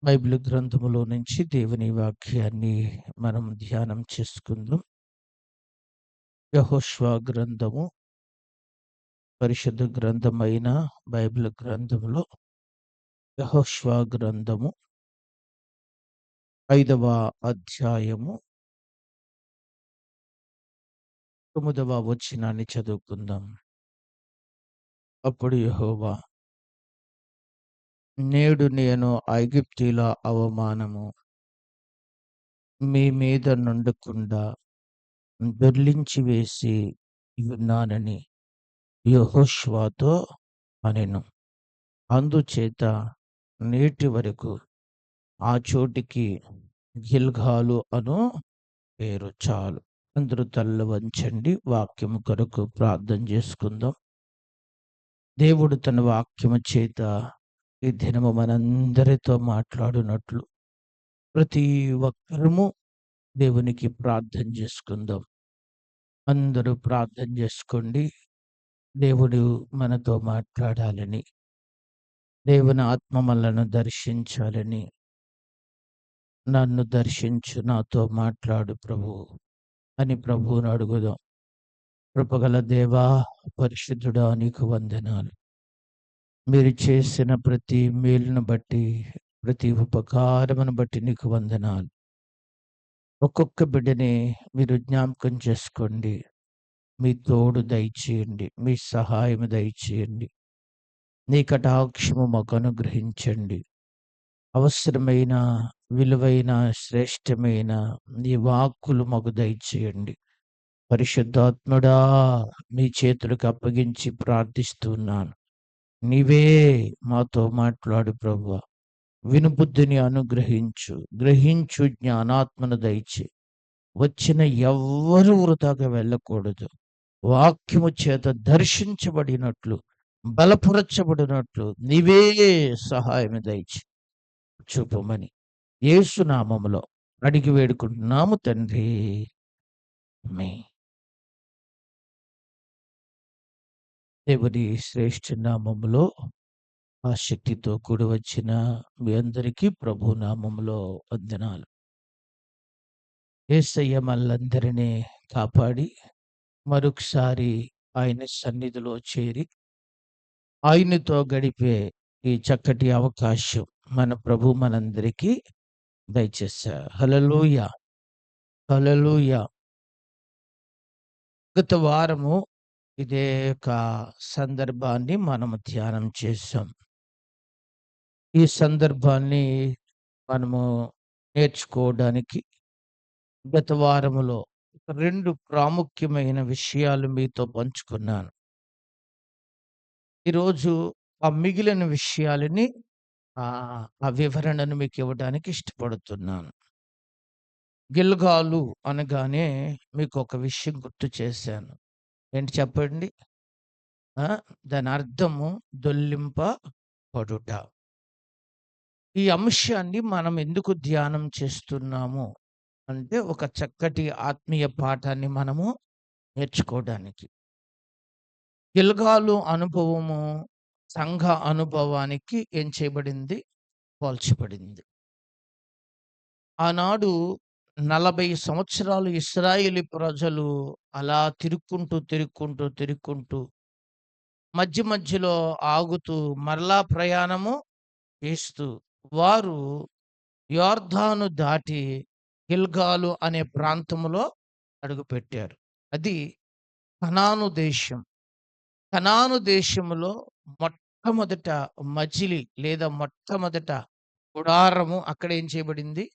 Bible గ్రంథములో నుంచి దేవుని వాక్యాన్ని మనం ధ్యానం చేసుకుందాం. యెహోషువ గ్రంథము, పరిశుద్ధ గ్రంథమైన బైబిల్ గ్రంథములో యెహోషువ గ్రంథము 5వ అధ్యాయము 9వ వచనాన్ని చదువుకుందాం. అప్పుడు యెహోవా, నేడు నేను ఐగుప్తీయుల అవమానము మీ మీద నుండకుండా దొర్లించి వేసి ఉన్నానని యెహోషువతో అనెను. అందుచేత నేటి వరకు ఆ చోటికి గిల్గాలు అను పేరు. చాలు. అందరూ తలలు వంచండి. వాక్యము కొరకు ప్రార్థన చేసుకుందాం. దేవుడు తన వాక్యము చేత ఈ దినము మనందరితో మాట్లాడినట్లు ప్రతి ఒక్కరము దేవునికి ప్రార్థన చేసుకుందాం. అందరూ ప్రార్థన చేసుకోండి. దేవుడు మనతో మాట్లాడాలని, దేవుని ఆత్మ మనలను దర్శించాలని. నన్ను దర్శించు, నాతో మాట్లాడు ప్రభు అని ప్రభువుని అడుగుదాం. కృపగల దేవా, పరిశుద్ధుడా, నీకు వందనాలు. మీరు చేసిన ప్రతి మేలును బట్టి, ప్రతి ఉపకారమును బట్టి నీకు వందనాలు. ఒక్కొక్క బిడ్డని మీరు జ్ఞాపకం చేసుకోండి. మీ తోడు దయచేయండి, మీ సహాయం దయచేయండి, నీ కటాక్షము మాకు అనుగ్రహించండి. అవసరమైన, విలువైన, శ్రేష్టమైన నీ వాక్కులు మాకు దయచేయండి. పరిశుద్ధాత్ముడా, మీ చేతులకు అప్పగించి ప్రార్థిస్తున్నాను. నీవే మాతో మాట్లాడు ప్రభువా. వినుబుద్ధిని అనుగ్రహించు, గ్రహించు జ్ఞానాత్మను దయచే. వచ్చిన ఎవ్వరూ వృధాగా వెళ్ళకూడదు. వాక్యము చేత దర్శించబడినట్లు, బలపరచబడినట్లు నీవే సహాయం దయచే చూపమని యేసు నామములో అడిగి వేడుకుంటున్నాము తండ్రి. ఆమేన్. దేవుని శ్రేష్ఠ నామములో ఆసక్తితో కూడి వచ్చిన మీ అందరికీ ప్రభు నామములో వందనాలు. యేసయ్య మనలందరినీ కాపాడి మరొకసారి ఆయన సన్నిధిలో చేరి ఆయనతో గడిపే ఈ చక్కటి అవకాశం మన ప్రభు మనందరికీ దయచేశారు. హల్లెలూయా, హల్లెలూయా. గత వారము ఇదే ఒక సందర్భాన్ని మనము ధ్యానం చేశాం. ఈ సందర్భాన్ని మనము నేర్చుకోవడానికి గత వారములో 2 ప్రాముఖ్యమైన విషయాలు మీతో పంచుకున్నాను. ఈరోజు ఆ మిగిలిన విషయాలని ఆ వివరణను మీకు ఇవ్వడానికి ఇష్టపడుతున్నాను. గిల్గాలు అనగానే మీకు ఒక విషయం గుర్తు చేశాను. ఏంటి చెప్పండి? దాని అర్థము దొల్లింపబడుట. ఈ అంశాన్ని మనం ఎందుకు ధ్యానం చేస్తున్నాము అంటే, ఒక చక్కటి ఆత్మీయ పాఠాన్ని మనము నేర్చుకోవడానికి. గిల్గాలు అనుభవము సంఘ అనుభవానికి ఏం చేయబడింది? పోల్చబడింది. ఆనాడు 40 సంవత్సరాలు ఇశ్రాయేలు ప్రజలు అలా తిరుక్కుంటూ మధ్య మధ్యలో ఆగుతూ మరలా ప్రయాణము చేస్తూ వారు యొర్దాను దాటి గిల్గాలు అనే ప్రాంతంలో అడుగుపెట్టారు. అది కనాను దేశం. కనాను దేశములో మొట్టమొదట మజిలి లేదా మొట్టమొదట గుడారము అక్కడ ఏం చేయబడింది?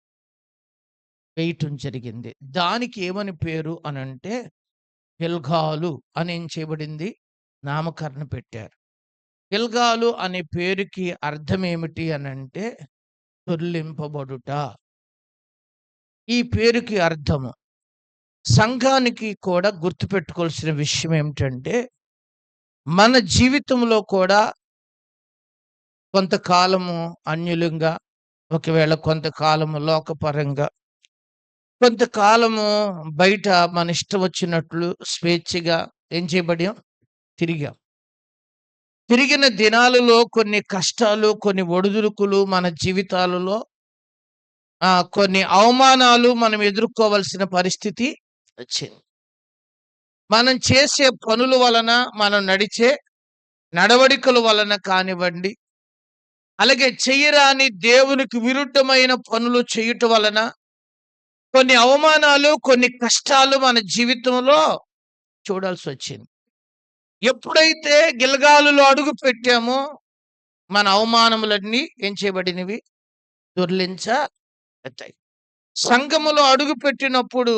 వేయటం జరిగింది. దానికి ఏమని పేరు అనంటే గిల్గాలు అని ఏం చేయబడింది? నామకరణ పెట్టారు. గిల్గాలు అనే పేరుకి అర్థం ఏమిటి అనంటే దొర్లింపబడుట. ఈ పేరుకి అర్థము. సంఘానికి కూడా గుర్తుపెట్టుకోవాల్సిన విషయం ఏమిటంటే, మన జీవితంలో కూడా కొంతకాలము అన్యులంగా, ఒకవేళ కొంతకాలము లోకపరంగా, కొంతకాలము బయట మన ఇష్టం వచ్చినట్లు స్వేచ్ఛగా ఏం చేయబడాం? తిరిగాం. తిరిగిన దినాలలో కొన్ని కష్టాలు, కొన్ని ఒడిదుడుకులు మన జీవితాలలో కొన్ని అవమానాలు మనం ఎదుర్కోవాల్సిన పరిస్థితి వచ్చింది. మనం చేసే పనుల వలన, మనం నడిచే నడవడికల వలన కానివ్వండి, అలాగే చెయ్యరాని దేవునికి విరుద్ధమైన పనులు చేయుట వలన కొన్ని అవమానాలు, కొన్ని కష్టాలు మన జీవితంలో చూడాల్సొచ్చింది. ఎప్పుడైతే గిల్గాలులో అడుగు పెట్టామో, మన అవమానములన్నీ ఏం చేయబడినవి? దొర్లించబడతాయి. సంఘములో అడుగు పెట్టినప్పుడు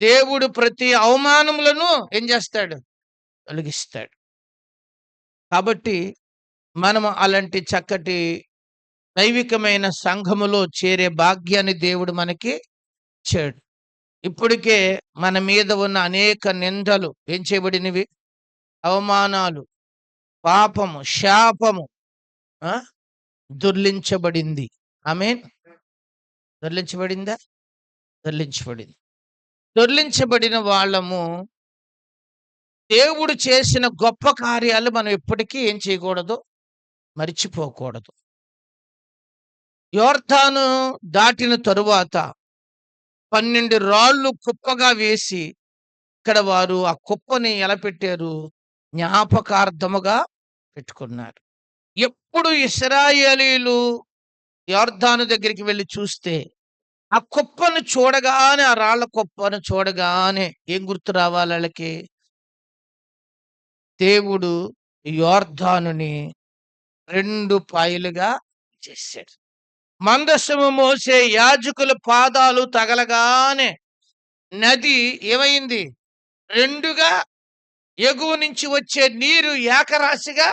దేవుడు ప్రతి అవమానములను ఏం చేస్తాడు? తొలగిస్తాడు. కాబట్టి మనము అలాంటి చక్కటి దైవికమైన సంఘములో చేరే భాగ్యాన్ని దేవుడు మనకి ఇచ్చాడు. ఇప్పటికే మన మీద ఉన్న అనేక నిందలు ఏం చేయబడినవి? అవమానాలు, పాపము, శాపము ఆ దొర్లించబడింది. ఆమేన్. దొర్లించబడిందా? దొర్లించబడింది. దొర్లించబడిన వాళ్ళము దేవుడు చేసిన గొప్ప కార్యాలు మనం ఎప్పటికీ ఏం చేయకూడదు? మరిచిపోకూడదు. యొర్దాను దాటిన తరువాత 12 రాళ్ళు కుప్పగా వేసి, ఇక్కడ వారు ఆ కుప్పని ఎలా పెట్టారు? జ్ఞాపకార్థముగా పెట్టుకున్నారు. ఎప్పుడు ఇశ్రాయేలీయులు యొర్దాను దగ్గరికి వెళ్లి చూస్తే, ఆ కుప్పను చూడగానే, ఆ రాళ్ల కుప్పను చూడగానే ఏం గుర్తు రావాలి ఆళ్ళకి? దేవుడు యొర్దానుని 2 పాయలుగా చేశాడు. మందసము మోసే యాజకుల పాదాలు తగలగానే నది ఏమైంది? 2గా, ఎగువ నుంచి వచ్చే నీరు ఏకరాశిగా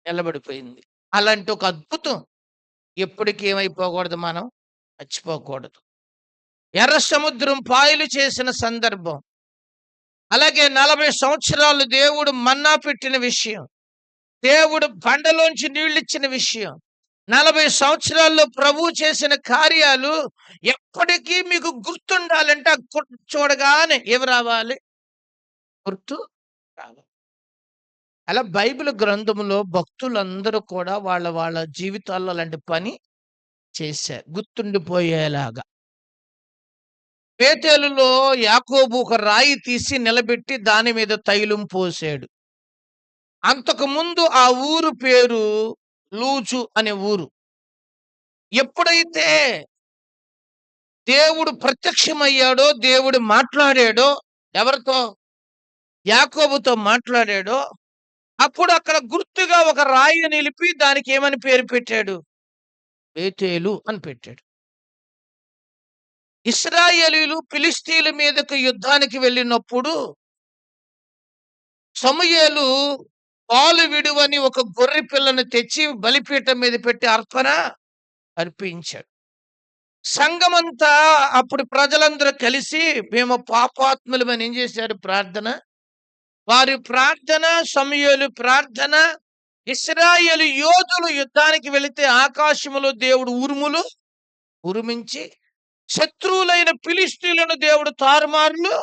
నిలబడిపోయింది. అలాంటి ఒక అద్భుతం ఎప్పటికి ఏమైపోకూడదు? మనం మర్చిపోకూడదు. ఎర్ర సముద్రం పాయలు చేసిన సందర్భం, అలాగే 40 సంవత్సరాలు దేవుడు మన్నా పెట్టిన విషయం, దేవుడు బండలోంచి నీళ్ళిచ్చిన విషయం, 40 సంవత్సరాల్లో ప్రభువు చేసిన కార్యాలు ఎప్పటికీ మీకు గుర్తుండాలంటే ఆ చూడగానే ఏమి రావాలి? గుర్తు రావాలి. అలా బైబిల్ గ్రంథములో భక్తులందరూ కూడా వాళ్ళ వాళ్ళ జీవితాల్లో అలాంటి పని చేశారు, గుర్తుండిపోయేలాగా. పేతేలులో యాకోబు ఒక రాయి తీసి నిలబెట్టి దాని మీద తైలం పోసాడు. అంతకు ముందు ఆ ఊరు పేరు లూజు అనే ఊరు. ఎప్పుడైతే దేవుడు ప్రత్యక్షమయ్యాడో, దేవుడు మాట్లాడాడో, ఎవరితో? యాకోబుతో మాట్లాడాడో, అప్పుడు అక్కడ గుర్తుగా ఒక రాయి నిలిపి దానికి ఏమని పేరు పెట్టాడు? బేతేలు అని పెట్టాడు. ఇశ్రాయేలీయులు ఫిలిష్తీయుల మీదకు యుద్ధానికి వెళ్ళినప్పుడు సమూయేలు పాలు విడువని ఒక గొర్రె పిల్లను తెచ్చి బలిపీఠం మీద పెట్టి అర్పించాడు. సంఘమంతా అప్పుడు ప్రజలందరూ కలిసి మేము పాపాత్ములమని ఏం చేశారు? ప్రార్థన. వారి ప్రార్థన, సమూయేలు ప్రార్థన, ఇశ్రాయేలు యోధులు యుద్ధానికి వెళితే ఆకాశములో దేవుడు ఉరుములు ఉరిమించి శత్రువులైన ఫిలిష్తీయులను దేవుడు తారుమారులు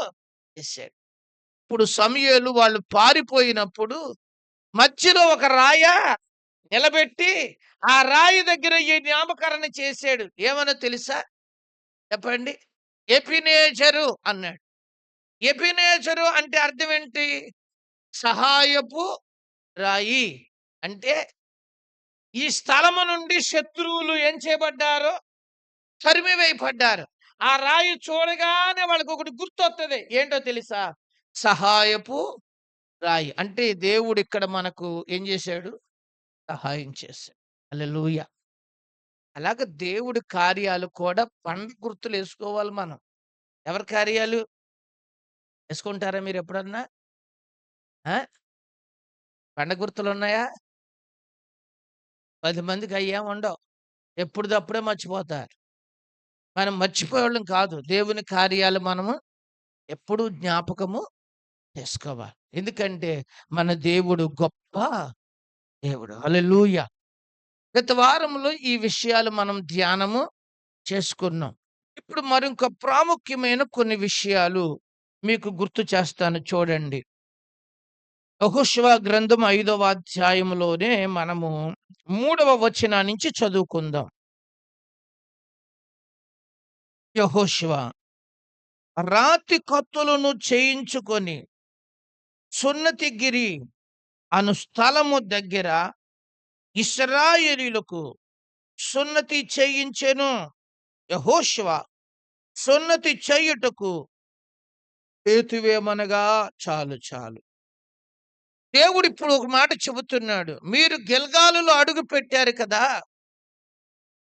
చేశాడు. ఇప్పుడు సమూయేలు వాళ్ళు పారిపోయినప్పుడు మధ్యలో ఒక రాయ నిలబెట్టి ఆ రాయి దగ్గర ఈ నామకరణ చేశాడు. ఏమన్నా తెలుసా? చెప్పండి. ఎబెనేజరు అన్నాడు. ఎబెనేజరు అంటే అర్థం ఏంటి? సహాయపు రాయి. అంటే ఈ స్థలము నుండి శత్రువులు ఏం చేయబడ్డారు? తరిమివేయబడ్డారు. ఆ రాయి చూడగానే వాళ్ళకి ఒకటి గుర్తొస్తుంది. ఏంటో తెలుసా? సహాయపు రాయి. అంటే దేవుడు ఇక్కడ మనకు ఏం చేశాడు? సహాయం చేశాడు. హల్లెలూయా. అలాగే దేవుడి కార్యాలు కూడా పండుగ గుర్తులు వేసుకోవాలి మనం. ఎవరి కార్యాలు వేసుకుంటారా మీరు ఎప్పుడన్నా? పండుగ గుర్తులు ఉన్నాయా? 10 మందికి అయ్యేం ఉండవు. ఎప్పుడుదప్పుడే మర్చిపోతారు. మనం మర్చిపోయేవాళ్ళం కాదు. దేవుని కార్యాలు మనము ఎప్పుడూ జ్ఞాపకము చేసుకోవాలి. ఎందుకంటే మన దేవుడు గొప్ప దేవుడు. హల్లెలూయా. గత వారంలో ఈ విషయాలు మనం ధ్యానము చేసుకున్నాం. ఇప్పుడు మరొక ప్రాముఖ్యమైన కొన్ని విషయాలు మీకు గుర్తు చేస్తాను చూడండి. యెహోషువ గ్రంథం 5వ అధ్యాయంలోనే మనము 3వ వచనం నుంచి చదువుకుందాం. యెహోషువ రాతి కత్తులను చేయించుకొని సున్నతిగిరి అను స్థలము దగ్గర ఇశ్రాయేలీయులకు సున్నతి చేయించెను. యెహోషువ సున్నతి చేయుటకు హేతువేమనగా చాలు చాలు. దేవుడు ఇప్పుడు ఒక మాట చెబుతున్నాడు. మీరు గిల్గాలులో అడుగు పెట్టారు కదా!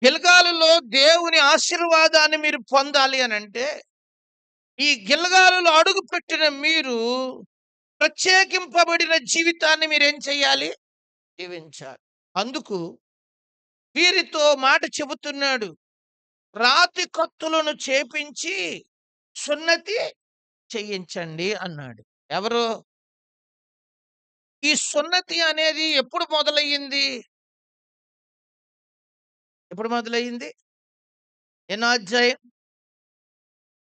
గిల్గాలులో దేవుని ఆశీర్వాదాన్ని మీరు పొందాలి అనంటే, ఈ గిల్గాలులో అడుగు పెట్టిన మీరు ప్రత్యేకింపబడిన జీవితాన్ని మీరేం చేయాలి? జీవించాలి. అందుకు వీరితో మాట చెబుతున్నాడు. రాతి కత్తులను చేపించి సున్నతి చేయించండి అన్నాడు. ఎవరు? ఈ సున్నతి అనేది ఎప్పుడు మొదలయ్యింది? ఎప్పుడు మొదలయ్యింది? ఎన్నో అధ్యాయం?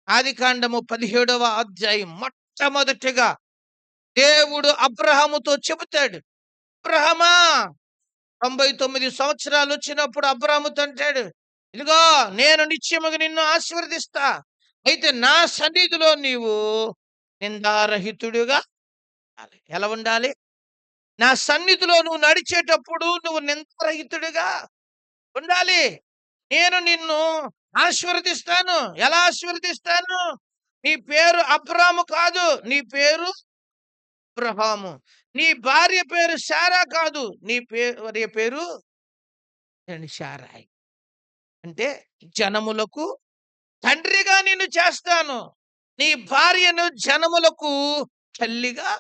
ఆదికాండము 17వ అధ్యాయం. మొట్టమొదటిగా దేవుడు అబ్రాహాముతో చెబుతాడు. అబ్రాహామా 99 సంవత్సరాలు వచ్చినప్పుడు అబ్రాహాముతో అంటాడు, ఇదిగో నేను నిశ్చయముగా నిన్ను ఆశీర్వదిస్తా. అయితే నా సన్నిధిలో నీవు నిందారహితుడుగా ఉండాలి. ఎలా ఉండాలి? నా సన్నిధిలో నువ్వు నడిచేటప్పుడు నువ్వు నిందారహితుడిగా ఉండాలి. నేను నిన్ను ఆశీర్వదిస్తాను. ఎలా ఆశీర్వదిస్తాను? నీ పేరు అబ్రాము కాదు. నీ పేరు అబ్రహాము. నీ భార్య పేరు శారా కాదు. నీ భార్య పేరు శారాయి. అంటే జనములకు తండ్రిగా నిన్ను చేస్తాను. నీ భార్యను జనములకు తల్లిగా,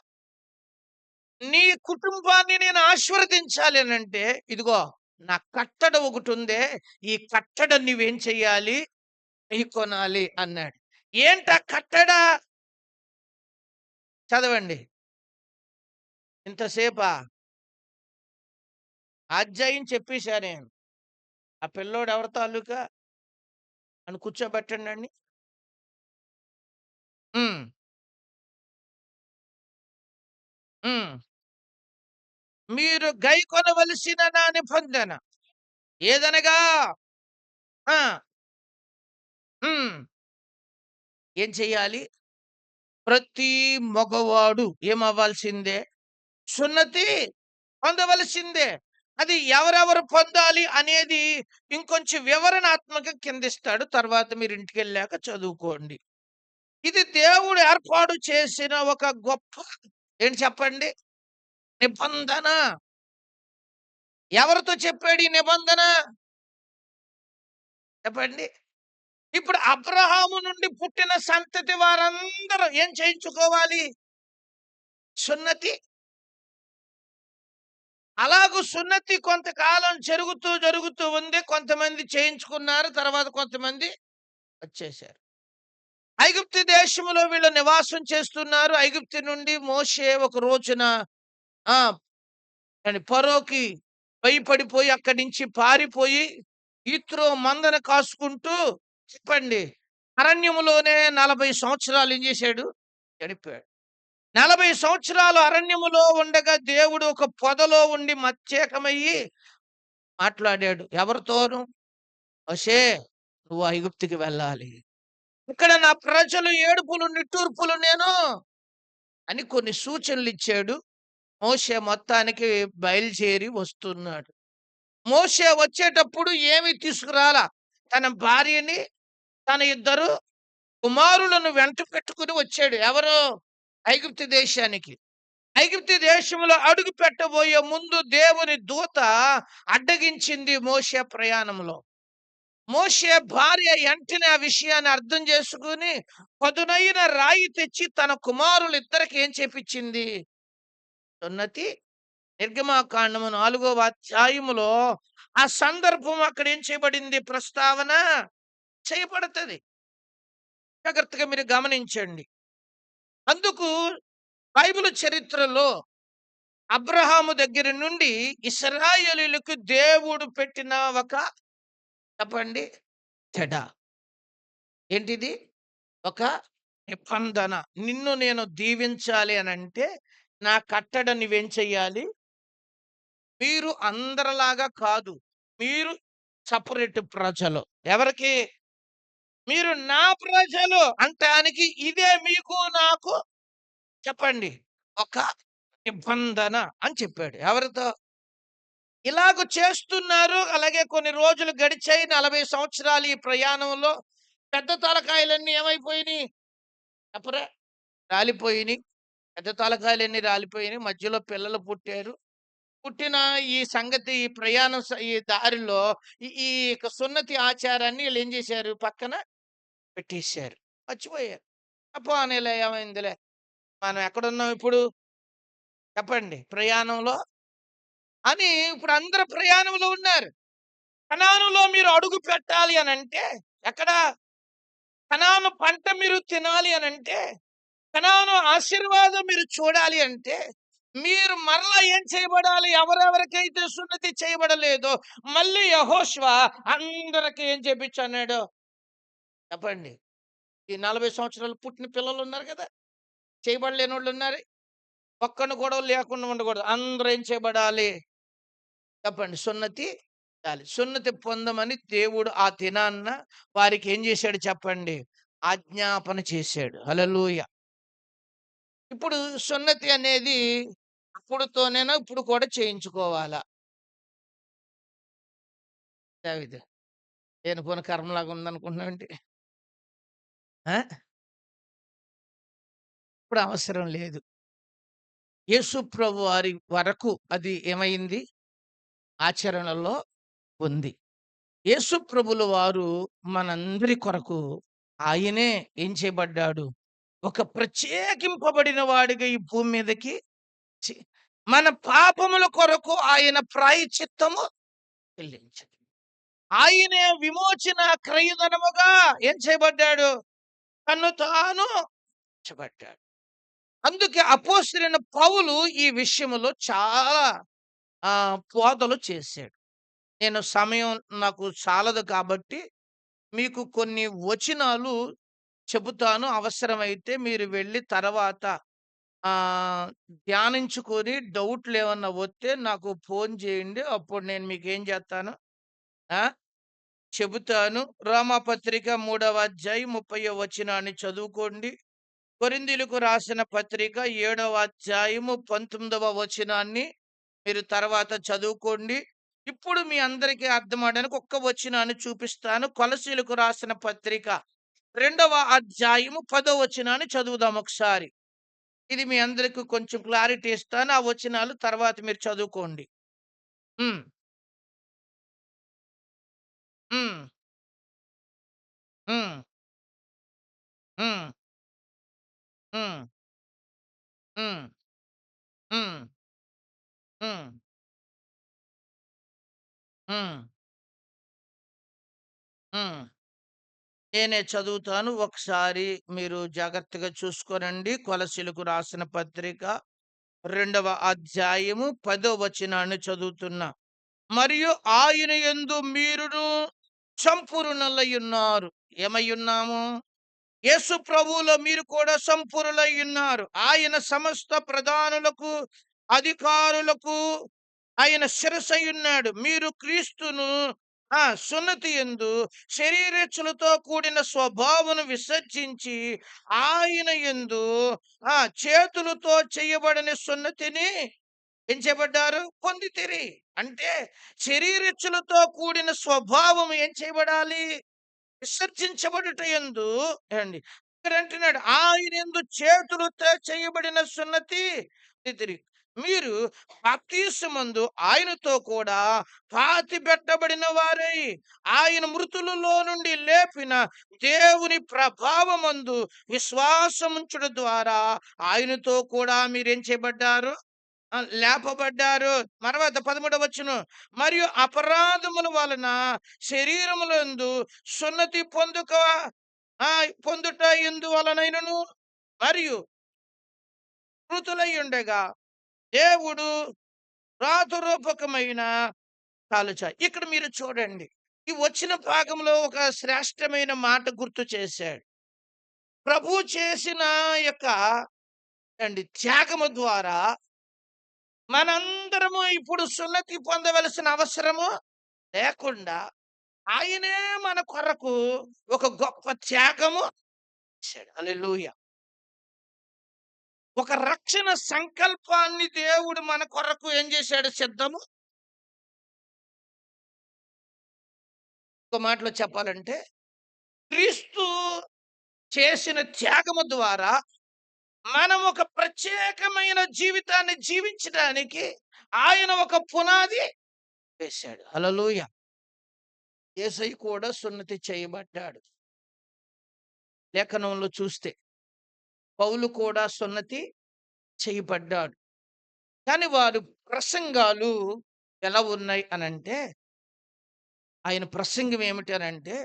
నీ కుటుంబాన్ని నేను ఆశీర్వదించాలి అనంటే, ఇదిగో నా కట్టడ ఒకటుందే. ఈ కట్టడ నువ్వేం చెయ్యాలి? కొనాలి అన్నాడు. ఏంటా కట్టడ? చదవండి. ఇంతసేపా? అధ్యాయం చెప్పేశా నేను. ఆ పిల్లోడు ఎవరి తాలూకా అని కూర్చోబెట్టండి అండి. హ్మ్. హ్మ్. మీరు గైకొనవలసిన నా నిబంధన ఏదనగా ఆ! హ్మ్. ఏం చెయ్యాలి? ప్రతి మగవాడు ఏమవ్వాల్సిందే? సున్నతి పొందవలసిందే. అది ఎవరెవరు పొందాలి అనేది ఇంకొంచెం వివరణాత్మకంగా కిందిస్తాడు. తర్వాత మీరు ఇంటికెళ్ళాక చదువుకోండి. ఇది దేవుడు ఏర్పాటు చేసిన ఒక గొప్ప ఏంటి చెప్పండి? నిబంధన. ఎవరితో చెప్పాడు ఈ నిబంధన? చెప్పండి. ఇప్పుడు అబ్రహాము నుండి పుట్టిన సంతతి వారందరూ ఏం చేయించుకోవాలి? సున్నతి. అలాగు సున్నతి కొంతకాలం జరుగుతూ ఉంది. కొంతమంది చేయించుకున్నారు. తర్వాత కొంతమంది వచ్చేశారు. ఐగుప్తు దేశంలో వీళ్ళు నివాసం చేస్తున్నారు. ఐగుప్తు నుండి మోషే ఒక రోజున ఆ! ఫరోకి భయపడిపోయి అక్కడి నుంచి పారిపోయి యిత్రో మందను కాసుకుంటూ చెప్పండి. అరణ్యములోనే 40 సంవత్సరాలు ఏం చేశాడు? గడిపాడు. 40 సంవత్సరాలు అరణ్యములో ఉండగా దేవుడు ఒక పొదలో ఉండి ప్రత్యేకమయ్యి మాట్లాడాడు. ఎవరితోను? మోషే నువ్వు ఐగుప్తుకి వెళ్ళాలి. ఇక్కడ నా ప్రజలు ఏడుపులు, నిట్టూర్పులు నేను అని కొన్ని సూచనలిచ్చాడు. మోషే మొత్తానికి బయలుదేరి వస్తున్నాడు. మోషే వచ్చేటప్పుడు ఏమి తీసుకురాలా. తన భార్యని, తన 2 కుమారులను వెంట పెట్టుకుని వచ్చాడు. ఎవరు? ఐగుప్తు దేశానికి. ఐగుప్తు దేశంలో అడుగు పెట్టబోయే ముందు దేవుని దూత అడ్డగించింది మోషే ప్రయాణంలో. మోషే భార్య వెంటనే ఆ విషయాన్ని అర్థం చేసుకుని పదునైన రాయి తెచ్చి తన కుమారులిద్దరికి ఏం చేపించింది? సున్నతి. నిర్గమాకాండము 4వ అధ్యాయములో ఆ సందర్భం అక్కడ ఏం చేయబడింది? ప్రస్తావన చేయబడుతది. జాగ్రత్తగా మీరు గమనించండి. అందుకు బైబిల్ చరిత్రలో అబ్రహాము దగ్గర నుండి ఇశ్రాయేలీయులకు దేవుడు పెట్టిన ఒక చెప్పండి తెడ. ఏంటిది? ఒక నిబంధన. నిన్ను నేను దీవించాలి అనంటే నా కట్టడ నువ్వేం చెయ్యాలి? మీరు అందరిలాగా కాదు. మీరు సెపరేట్ ప్రజలు. ఎవరికి? మీరు నా ప్రజలు అంటానికి ఇదే మీకు నాకు చెప్పండి ఒక నిబంధన అని చెప్పాడు. ఎవరితో? ఇలాగ చేస్తున్నారు. అలాగే కొన్ని రోజులు గడిచాయి. 40 సంవత్సరాలు ఈ ప్రయాణంలో పెద్ద తలకాయలన్నీ ఏమైపోయినాయి? చెప్పరా? రాలిపోయినాయి. పెద్ద తలకాయలన్నీ రాలిపోయినాయి. మధ్యలో పిల్లలు పుట్టారు. పుట్టిన ఈ సంగతి ఈ ప్రయాణం ఈ దారిలో ఈ యొక్క సున్నతి ఆచారాన్ని ఈళ్ళేం చేశారు? పక్కన పెట్టేశారు. మర్చిపోయారు. పోనీలే ఏమైందిలే. మనం ఎక్కడున్నాం ఇప్పుడు? చెప్పండి. ప్రయాణంలో అని ఇప్పుడు అందరూ ప్రయాణంలో ఉన్నారు. కనానులో మీరు అడుగు పెట్టాలి అనంటే ఎక్కడ? కనాను పంట మీరు తినాలి అనంటే, కనాను ఆశీర్వాదం మీరు చూడాలి అంటే, మీరు మరలా ఏం చేయబడాలి? ఎవరెవరికైతే సున్నతి చేయబడలేదో మళ్ళీ యెహోషువ అందరికి ఏం చేపించన్నాడు? చెప్పండి. ఈ 40 సంవత్సరాలు పుట్టిన పిల్లలున్నారు కదా! చేయబడలేనోళ్ళున్నారు. ఒక్కడిని కూడా లేకుండా ఉండకూడదు. అందరూ ఏం చేయబడాలి? చెప్పండి. సున్నతి చేయాలి. సున్నతి పొందమని దేవుడు ఆ దినాన్న వారికి ఏం చేశాడు చెప్పండి? ఆజ్ఞాపన చేశాడు. హల్లెలూయా! ఇప్పుడు సున్నతి అనేది అప్పుడుతోనేనా ఇప్పుడు కూడా చేయించుకోవాలా? దావీదు లేనిపోని కర్మలాగా ఉందనుకుంటున్నావేంటి? ఆ! ఇప్పుడు అవసరం లేదు. యేసు ప్రభు వారి వరకు అది ఏమైంది? ఆచరణలో ఉంది. యేసు ప్రభుల వారు మనందరి కొరకు ఆయనే ఏం చేయబడ్డాడు? ఒక ప్రత్యేకింపబడిన వాడిగా ఈ భూమి మీదకి చి మన పాపముల కొరకు ఆయన ప్రాయశ్చిత్తము చెల్లించాడు. ఆయనే విమోచన క్రయధనముగా ఏం చేయబడ్డాడు? తన్ను తాను ఇచ్చబడ్డాడు. అందుకే అపోస్తలుడైన పౌలు ఈ విషయములో చాలా బోధలు చేశాడు. నేను సమయం నాకు చాలదు కాబట్టి మీకు కొన్ని వచనాలు చెబుతాను. అవసరమైతే మీరు వెళ్లి తర్వాత ఆహ్, ధ్యానించుకొని డౌట్‌లేమన్నా వస్తే నాకు ఫోను చేయండి. అప్పుడు నేను మీకేం చేత్తాను ఆ! చెబుతాను. రోమాపత్రిక 3వ అధ్యాయం 30వ వచనాన్ని చదువుకోండి. కొరింథీయులకు రాసిన పత్రిక 7వ అధ్యాయము 19వ వచనాన్ని మీరు తర్వాత చదువుకోండి. ఇప్పుడు మీ అందరికీ అర్థమవడానికి ఒక్క వచనాన్ని చూపిస్తాను. కొలసీలకు రాసిన పత్రిక 2వ అధ్యాయము 10వ వచనాన్ని చదువుదాం ఒకసారి. ఇది మీ అందరికి కొంచెం క్లారిటీ ఇస్తాను. ఆ వచనాలు తర్వాత మీరు చదువుకోండి. హ్మ్. హ్మ్. హ్మ్. హ్మ్. హ్మ్. హ్మ్. హ్మ్. హ్మ్. హ్మ్. హ్మ్. నేనే చదువుతాను. ఒకసారి మీరు జాగ్రత్తగా చూసుకోనండి. కొలసీలకు రాసిన పత్రిక 2వ అధ్యాయము 10వ వచనాన్ని చదువుతున్నా. మరియు ఆయన యందు మీరును సంపూర్ణులయ్యున్నారు. ఏమయ్యున్నాము? యేసు ప్రభువులో మీరు కూడా సంపూర్ణులయ్యున్నారు. ఆయన సమస్త ప్రధానులకు, అధికారులకు ఆయన శిరస్సయ్యున్నాడు. మీరు క్రీస్తును సున్నతి యందు శరీరేచ్ఛలతో కూడిన స్వభావమును విసర్జించి ఆయన యందు చేతులతో చేయబడని సున్నతిని ఏం చేయబడ్డారు? పొందితిరి. అంటే శరీరేచ్ఛలతో కూడిన స్వభావం ఏం చేయబడాలి? విసర్జించబడుట యందు ఏవండి ఇక్కడంటున్నాడు ఆయనందు చేతులతో చేయబడిన సున్నతి పొందితిరి. మీరు బాప్తిస్మమందు ఆయనతో కూడా పాతిపెట్టబడిన వారై ఆయన మృతులలో నుండి లేపిన దేవుని ప్రభావమందు విశ్వాసముంచుట ద్వారా ఆయనతో కూడా మీరేం చేయబడ్డారు? లేపబడ్డారు. తర్వాత 13వ వచనం. మరియు అపరాధముల వలన శరీరములందు సున్నతి పొందుట ఎందువలనైనను మరియు మృతులయ్యుండగా దేవుడు రాతరూపకమైన ఇక్కడ మీరు చూడండి. ఈ వచ్చిన భాగంలో ఒక శ్రేష్టమైన మాట గుర్తు చేశాడు. ప్రభువు చేసిన యొక్క త్యాగము ద్వారా మనందరము ఇప్పుడు సున్నతి పొందవలసిన అవసరము లేకుండా ఆయనే మన కొరకు ఒక గొప్ప త్యాగము చేశాడు. హల్లెలూయా! ఒక రక్షణ సంకల్పాన్ని దేవుడు మన కొరకు ఏం చేశాడు? సిద్ధము. ఒక మాటలో చెప్పాలంటే క్రీస్తు చేసిన త్యాగము ద్వారా మనం ఒక ప్రత్యేకమైన జీవితాన్ని జీవించడానికి ఆయన ఒక పునాది వేశాడు. హల్లెలూయా! యేసయ్య కూడా సున్నతి చేయబడ్డాడు. లేఖనంలో చూస్తే పౌలు కూడా సున్నతి చేయబడ్డాడు. కానీ వారి ప్రసంగాలు ఎలా ఉన్నాయి అనంటే, ఆయన ప్రసంగం ఏమిటి అనంటే,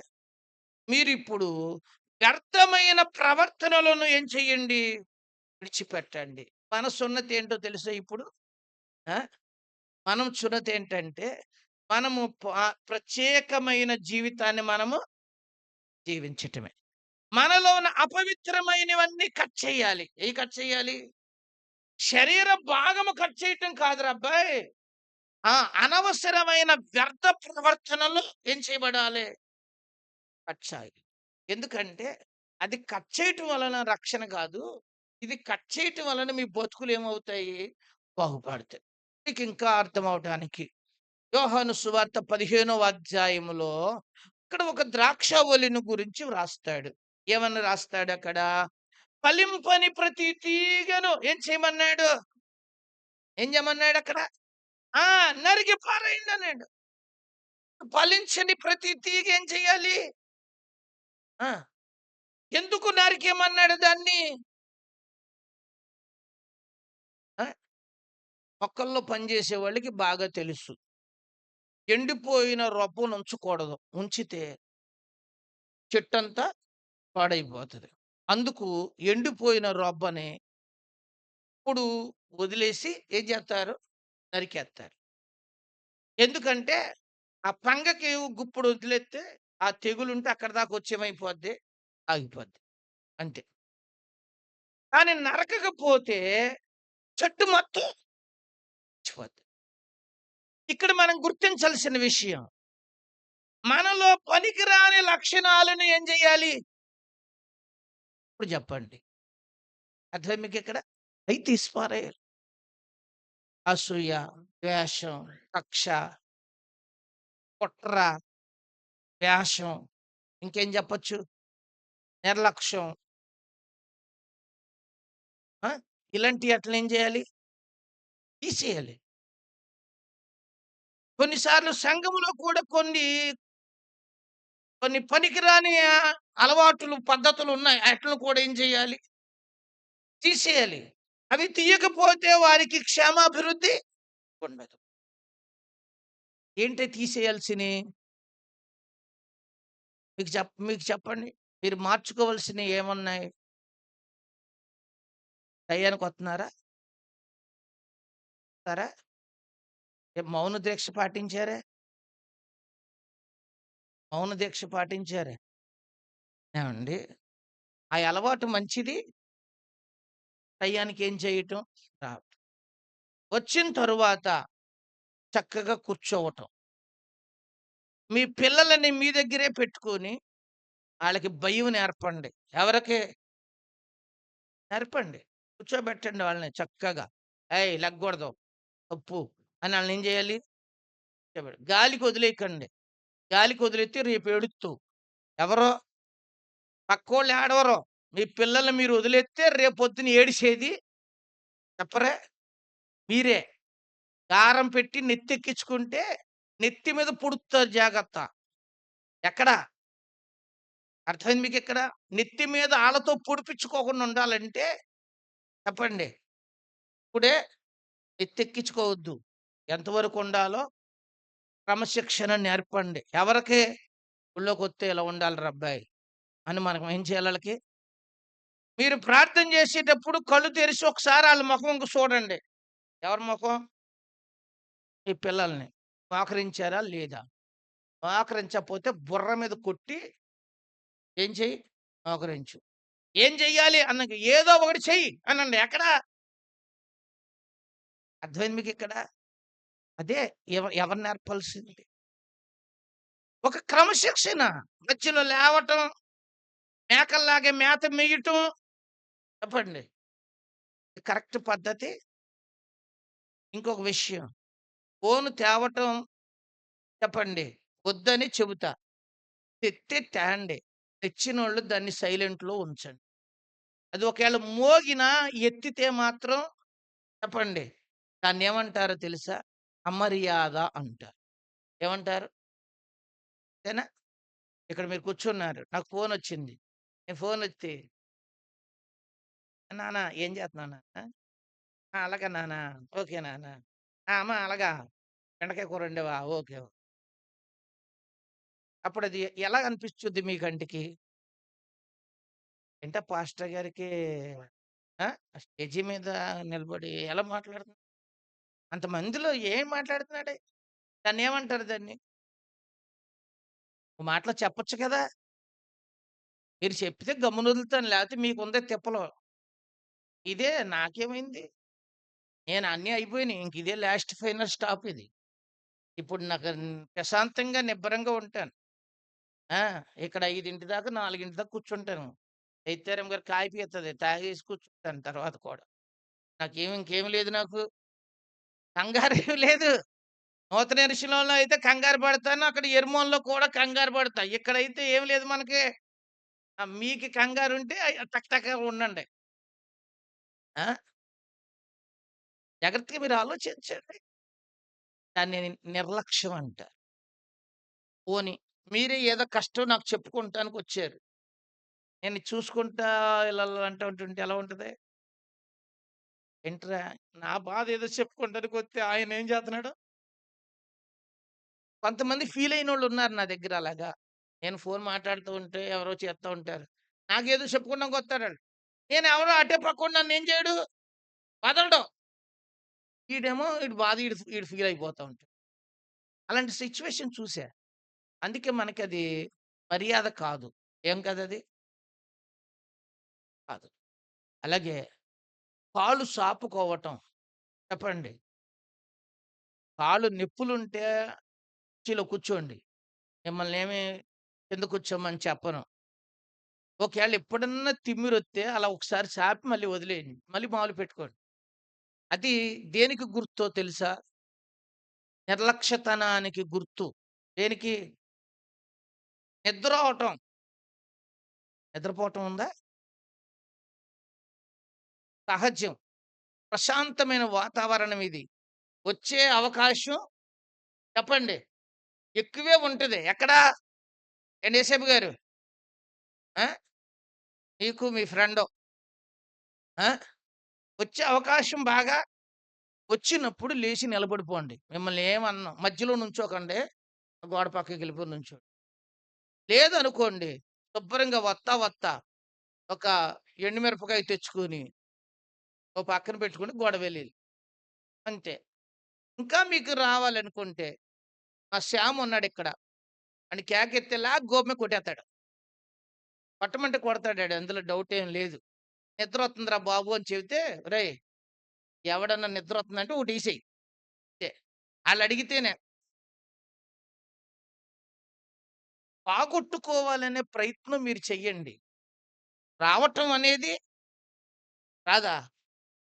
మీరిప్పుడు వ్యర్థమైన ప్రవర్తనలను ఏం చేయండి? విడిచిపెట్టండి. మన సున్నతి ఏంటో తెలుసా ఇప్పుడు? ఆ! మనం సున్నతి ఏంటంటే, మనము ప్రత్యేకమైన జీవితాన్ని మనము జీవించటమే. మనలో ఉన్న అపవిత్రమైనవన్నీ కట్ చేయాలి. ఏయి కట్ చేయాలి? శరీర భాగము కట్ చేయటం కాదురా అబ్బాయి. ఆ! అనవసరమైన వ్యర్థ ప్రవర్తనలు ఏం చేయబడాలి? కట్ చేయాలి. ఎందుకంటే అది కట్ చేయటం వలన రక్షణ కాదు. ఇది కట్ చేయటం వలన మీ బతుకులు ఏమవుతాయి? బాగుపడతాయి. మీకు ఇంకా అర్థం అవటానికి యోహాను సువార్త 15వ అధ్యాయములో ఇక్కడ ఒక ద్రాక్షావల్లిని గురించి వ్రాస్తాడు. ఏమని రాస్తాడు అక్కడ? ఫలింపని ప్రతి తీగను ఏం చేయమన్నాడు? ఏం చేయమన్నాడు అక్కడ? ఆ! నరికి పారేయండి అన్నాడు. ఫలించని ప్రతి తీగ ఏం చేయాలి? ఆ! ఎందుకు నరికేయమన్నాడు దాన్ని? ఆ! మొక్కల్లో పనిచేసే వాళ్ళకి బాగా తెలుసు. ఎండిపోయిన రొప్పను ఉంచకూడదు. ఉంచితే చెట్టంతా పాడైపోతది. అందుకు ఎండిపోయిన రొబ్బని ఇప్పుడు వదిలేసి ఏం చేస్తారు? నరికేత్తారు. ఎందుకంటే ఆ పంగకి గుప్పుడు వదిలేస్తే ఆ తెగులుంటే అక్కడి దాకా వచ్చి ఏమైపోద్ది? ఆగిపోద్ది. అంతే. కానీ నరకకపోతే చెట్టు మొత్తం చచ్చిపోద్ది. ఇక్కడ మనం గుర్తించాల్సిన విషయం. మనలో పనికిరాని లక్షణాలను ఏం చేయాలి? ఇప్పుడు చెప్పండి. అర్థమైందా మీకిక్కడ? అయి తీసి పారేయాలి. అసూయ, ద్వేషం, కక్ష, కుట్ర, ద్వేషం, ఇంకేం చెప్పొచ్చు? నిర్లక్ష్యం. ఆ! ఇలాంటి ఆటిల్ని ఏం చేయాలి? తీసేయాలి. కొన్నిసార్లు సంఘములో కూడా కొన్ని పనికిరాని అలవాటులు, పద్ధతులున్నాయి. ఆటిల్ని కూడా ఏం చేయాలి? తీసేయాలి. అవి తీయకపోతే వారికి క్షేమాభివృద్ధి ఉండదు. ఏంటి తీసేయాల్సినయి? మీకు చెప్పండి. మీరు మార్చుకోవాల్సినయి ఏమున్నాయి? టయానికొత్తన్నారా? వస్తారా? మౌన దీక్ష పాటించారా? మౌన దీక్ష పాటించారా? ఏవండీ? ఆ అలవాటు మంచిది. టయానికి ఏం చేయటం? రావటం. వచ్చిన తరువాత చక్కగా కూర్చోవటం. మీ పిల్లలని మీ దగ్గరే పెట్టుకొని ఆళ్ళకి భయం నేర్పండి. ఎవరికి? నేర్పండి. కూర్చోబెట్టండి వాళ్ళని చక్కగా. "ఏయ్! లెగ్గూడదు. తప్పు" అని ఆళ్ళనేం చేయాలి? గాలికి వదిలేయకండి. గాలికి వదిలేస్తే రేపు ఏడుత్తవు. ఎవరు? పక్కోళ్ళు ఏడవరు. మీ పిల్లల్ని మీరు వదిలేస్తే రేపొద్దున ఏడిసేది చెప్పరా? మీరే. దారం పెట్టి నెత్తెక్కించుకుంటే నెత్తి మీద పుడుతది జాగ్రత్త. ఎక్కడ? అర్థమైంది మీకిక్కడ? నెత్తి మీద ఆళ్ళతో పొడిపించుకోకుండా ఉండాలంటే చెప్పండి. ఇప్పుడే నెత్తెక్కించుకోవద్దు. ఎంతవరకు ఉండాలో క్రమశిక్షణ నేర్పండి. ఎవరికి? ఊళ్ళోకొస్తే ఇలా ఉండాలిరా అబ్బాయి అని మనం ఏం చేయాలి ఆళ్ళకి? మీరు ప్రార్థన చేసేటప్పుడు కళ్ళు తెరిసి ఒకసారి ఆళ్ళ మొఖం వంక చూడండి. ఎవరి మొఖం? మీ పిల్లల్ని. మోకరించారా? లేదా? మోకరించకపోతే బుర్ర మీద కొట్టి ఏం చెయ్యి? మోకరించు. ఏం చెయ్యాలి అనంగా ఏదో ఒకటి చెయ్యి అనండి. ఎక్కడ? అర్థమైంది మీకిక్కడ? అదే ఎవరు నేర్పాల్సింది? ఒక క్రమశిక్షణ. మధ్యలో లేవటం, మేకల్లాగే మేత మేయటం. చెప్పండి. కరెక్ట్ పద్ధతి. ఇంకొక విషయం, ఫోను తేవటం చెప్పండి, వద్దని చెబుతా. తెత్తే తేండి. తెచ్చినోళ్ళు దాన్ని సైలెంట్‌లో ఉంచండి. అది ఒకవేళ మోగినా ఎత్తితే మాత్రం చెప్పండి, దాన్నేమంటారో తెలుసా? అమర్యాద అంటారు. ఏమంటారు? అంతేనా? ఇక్కడ మీరు కూర్చున్నారు. నాకు ఫోనొచ్చింది. నేను ఫోనెత్తి, "నాన్న ఏం చేత్తన్నావు నాన్న?" "ఆ! అలాగా నాన్న. ఓకే నాన్న." "ఆ! అమ్మ అలాగా. బెండకాయ కూర వండావా? ఓకే." అప్పుడది ఎలా అనిపిచ్చుద్ది మీ కంటికి? ఏంటా పాస్టర్ గారికి ఆ! స్టేజి మీద నిలబడి ఎలా మాట్లాడుతున్నాడు? అంతమందిలో ఏం మాట్లాడుతున్నాడు? దాన్నేమంటారు దాన్ని? ఓ మాటలో చెప్పొచ్చు కదా! మీరు చెప్తే గమ్మునొదులుతాను. లేకపోతే మీకుందే తిప్పలు. ఇదే నాకేమైంది? నేను అన్నీ అయిపోయినియి. ఇంక ఇదే లాస్ట్ ఫైనల్ స్టాప్ ఇది. ఇప్పుడు నాకు ప్రశాంతంగా నిబ్బరంగా ఉంటాను. ఆ! ఇక్కడ 5 దాకా 4 దాకా కూర్చుంటాను. ఎత్తారాం గారు కాయిపియతది. తాగేసి కూర్చుంటాను తర్వాత కూడా. ఇంకేమి లేదు నాకు. కంగారేమి లేదు. నూతన యెరూషలేములో అయితే కంగారు పడతాను. అక్కడ యెరిమోనులో కూడా కంగారు పడతా. ఇక్కడైతే ఏమి లేదు మనకి. మీకు కంగారుంటే టక టక ఉండండి. ఆ! జాగ్రత్తగా మీరు ఆలోచించండి. దాన్ని నిర్లక్ష్యం అంటారు. పోనీ మీరే ఏదో కష్టం నాకు చెప్పుకుంటానికొచ్చారు. నేను చూసుకుంటా ఇలా అంటుంటే ఎలా ఉంటది? ఏంట్రా నా బాధ ఏదో చెప్పుకోవడానికొస్తే ఆయనేం చేత్తన్నాడు? కొంతమంది ఫీల్ అయినోళ్ళున్నారు నా దగ్గర అలాగా. నేను ఫోన్ మాట్లాడుతూ ఉంటే ఎవరో చేత్తా ఉంటారు. నాకేదో చెప్పుకోవడానికొత్తాడాడు. నేనెవరో అటే పక్కనోడు నన్నేం చేయడు? వదలడు. ఈడేమో ఈడి బాధ ఈడు ఫీల్ అయిపోతా ఉంటాడు. అలాంటి సిట్యుయేషన్ చూసా. అందుకే మనకది మర్యాద కాదు. ఏం కాదది? కాదు. అలాగే కాళ్ళు సాపుకోవటం. చెప్పండి. కాళ్ళు నొప్పులుంటే కుర్చీలో కూర్చోండి. మిమ్మల్నేమి కింద కూర్చోమని చెప్పను. ఒకవేళ ఎప్పుడన్నా తిమ్మిరొత్తే అలా ఒకసారి సాపి మళ్ళీ వదిలేయండి. మళ్ళీ మామూలు పెట్టుకోండి. అది దేనికి గుర్తో తెలుసా? నిర్లక్ష్యతనానికి గుర్తు. దేనికి? నిద్రోవటం. నిద్రపోవటం ఉందా? సహజం. ప్రశాంతమైన వాతావరణం ఇది. వచ్చే అవకాశం చెప్పండి, ఎక్కువే ఉంటది. ఎక్కడ? ఏండి యేసేపు గారు? ఆ! మీకు మీ ఫ్రెండో ఆ! వచ్చే అవకాశం బాగా వచ్చినప్పుడు లేచి నిలబడిపోండి. మిమ్మల్ని ఏమనను. మధ్యలో నుంచోకండి. గోడ పక్కకెళ్ళిపోయి నుంచోండి. లేదనుకోండి, శుభ్రంగా వత్తా వత్తా ఒక ఎండుమిరపకాయ తెచ్చుకొని, ఓ పక్కన పెట్టుకొని గోడ వెలీలి. అంతే. ఇంకా మీకు రావాలనుకుంటే, మా శ్యామ్ ఉన్నాడిక్కడ. ఆడిని కేకెత్తేలాగా గోపు మీద కొట్టేత్తాడు. కొట్టమంటే కొడతాడాడు. అందులో డౌటేం లేదు. నిద్రొత్తందిరా బాబు అని చెబితే, "ఒరేయ్! ఎవడన్నా నిద్రొత్తందంటే ఒకటేసేయి." అంతే. ఆళ్ళడిగితేనే. పోగొట్టుకోవాలనే ప్రయత్నం మీరు చెయ్యండి. రావటం అనేది రాదా?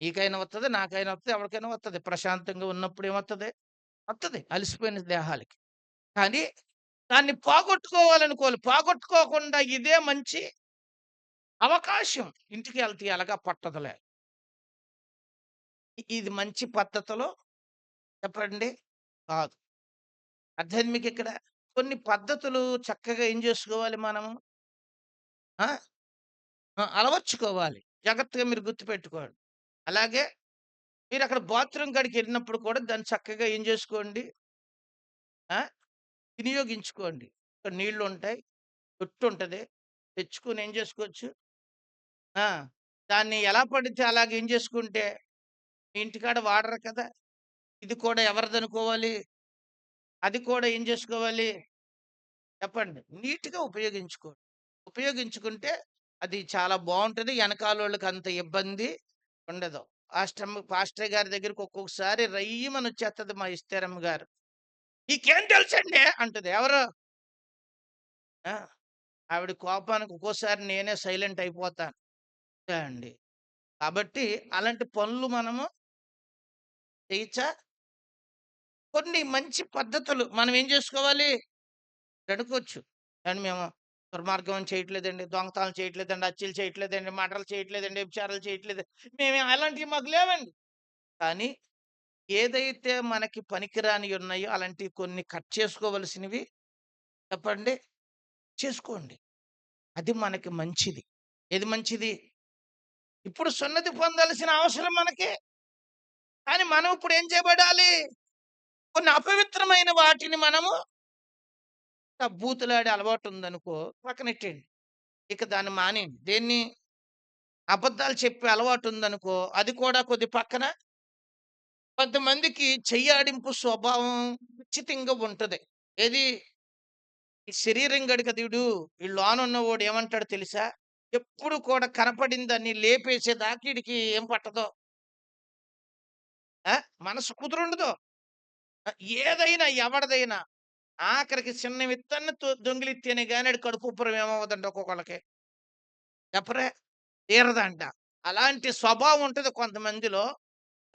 నీకైనా వత్తది, నాకైనా వత్తది, ఎవరికైనా వత్తది. ప్రశాంతంగా ఉన్నప్పుడు ఏమొత్తది? వత్తది. అలసిపోయిన దేహాలకి. కానీ దాన్ని పోగొట్టుకోవాలనుకోవాలి. పోగొట్టుకోకుండా ఇదే మంచి అవకాశం. ఇంటికెళ్తే ఎలాగా పట్టదులే. ఇది మంచి పద్ధతిలో చెప్పండి కాదు. అర్థమైంది మీకిక్కడ? కొన్ని పద్ధతులు చక్కగా ఏం జేసుకోవాలి మనము? ఆ! అలవర్చుకోవాలి. జాగ్రత్తగా మీరు గుర్తుపెట్టుకోండి. అలాగే మీరక్కడ బాత్రూమ్ కాడికెళ్ళినప్పుడు కూడా దాన్ని చక్కగా ఏం జేసుకోండి? ఆ! వినియోగించుకోండి. ఇక్కడ నీళ్లుంటాయి. తొట్టుంటది. తెచ్చుకొని ఏం జేసుకోవచ్చు? ఆ! దాన్ని ఎలా పడితే అలాగ ఏం జేసుకుంటే మీ ఇంటికాడ వాడరు కదా! ఇది కూడా ఎవరిదనుకోవాలి? అది కూడా ఏం జేసుకోవాలి? చెప్పండి. నీట్‌గా ఉపయోగించుకోండి. ఉపయోగించుకుంటే అది చాలా బావుంటది. ఎనకాలోళ్ళకి అంత ఇబ్బంది ఉండదు. పాస్టర్ గారి దగ్గరికి ఒక్కొక్కసారి రయ్యిమనొచ్చేత్తది మా ఇస్తేరమ్మ గారు. "నీకేం తెలుసండి" అంటది. ఎవరు? ఆ! ఆవిడ కోపానికి ఒక్కోసారి నేనే సైలెంట్ అయిపోతాను. అంతే అండి. కాబట్టి అలాంటి పనులు మనము చేయొచ్చా? కొన్ని మంచి పద్ధతులు మనం ఏం చేసుకోవాలి? అడుక్కోవచ్చు. కానీ మేము దుర్మార్గం చేయట్లేదండి, దొంగతనాలు చేయట్లేదండి, హత్యలు చేయట్లేదండి, మర్డర్‌లు చేయట్లేదండి, వ్యభిచారాలు చేయట్లేదు. మేము అలాంటివి మాకు లేవండి. కానీ ఏదైతే మనకి పనికిరానియి ఉన్నాయో అలాంటివి కొన్ని కట్ చేసుకోవలసినవి చెప్పండి చేసుకోండి. అది మనకి మంచిది. ఏది మంచిది? ఇప్పుడు సున్నతి పొందాల్సిన అవసరం మనకి. కానీ మనం ఇప్పుడు ఏం చేయబడాలి? కొన్ని అపవిత్రమైన వాటిని మనము బూతులాడే అలవాటుందనుకో పక్కనెట్టేయండి. ఇక దాన్ని మానేయండి. దేన్ని? అబద్ధాలు చెప్పే అలవాటుందనుకో అది కూడా కొద్ది పక్కన కొంతమందికి చెయ్యాడింపు స్వభావం ఖచ్చితంగా ఉంటది. ఏది? ఈ శరీరం గడకదీడు ఈ లోనున్నవాడు ఏమంటాడో తెలుసా? ఎప్పుడు కూడా కనపడిందాన్ని లేపేసేదాకా ఈడికి ఏం పట్టదో. ఆ! మనసు కుదురుండదు. ఏదైనా ఎవడిదైనా ఆఖరికి చిన్న విత్తన్ని దొంగిలిత్తేనే గాని ఆడి కడుపు ఉబ్బరం ఏమవ్వదండి ఒక్కొక్కళ్ళకి. చెప్పరే? తీరదంట. అలాంటి స్వభావం ఉంటది కొంతమందిలో.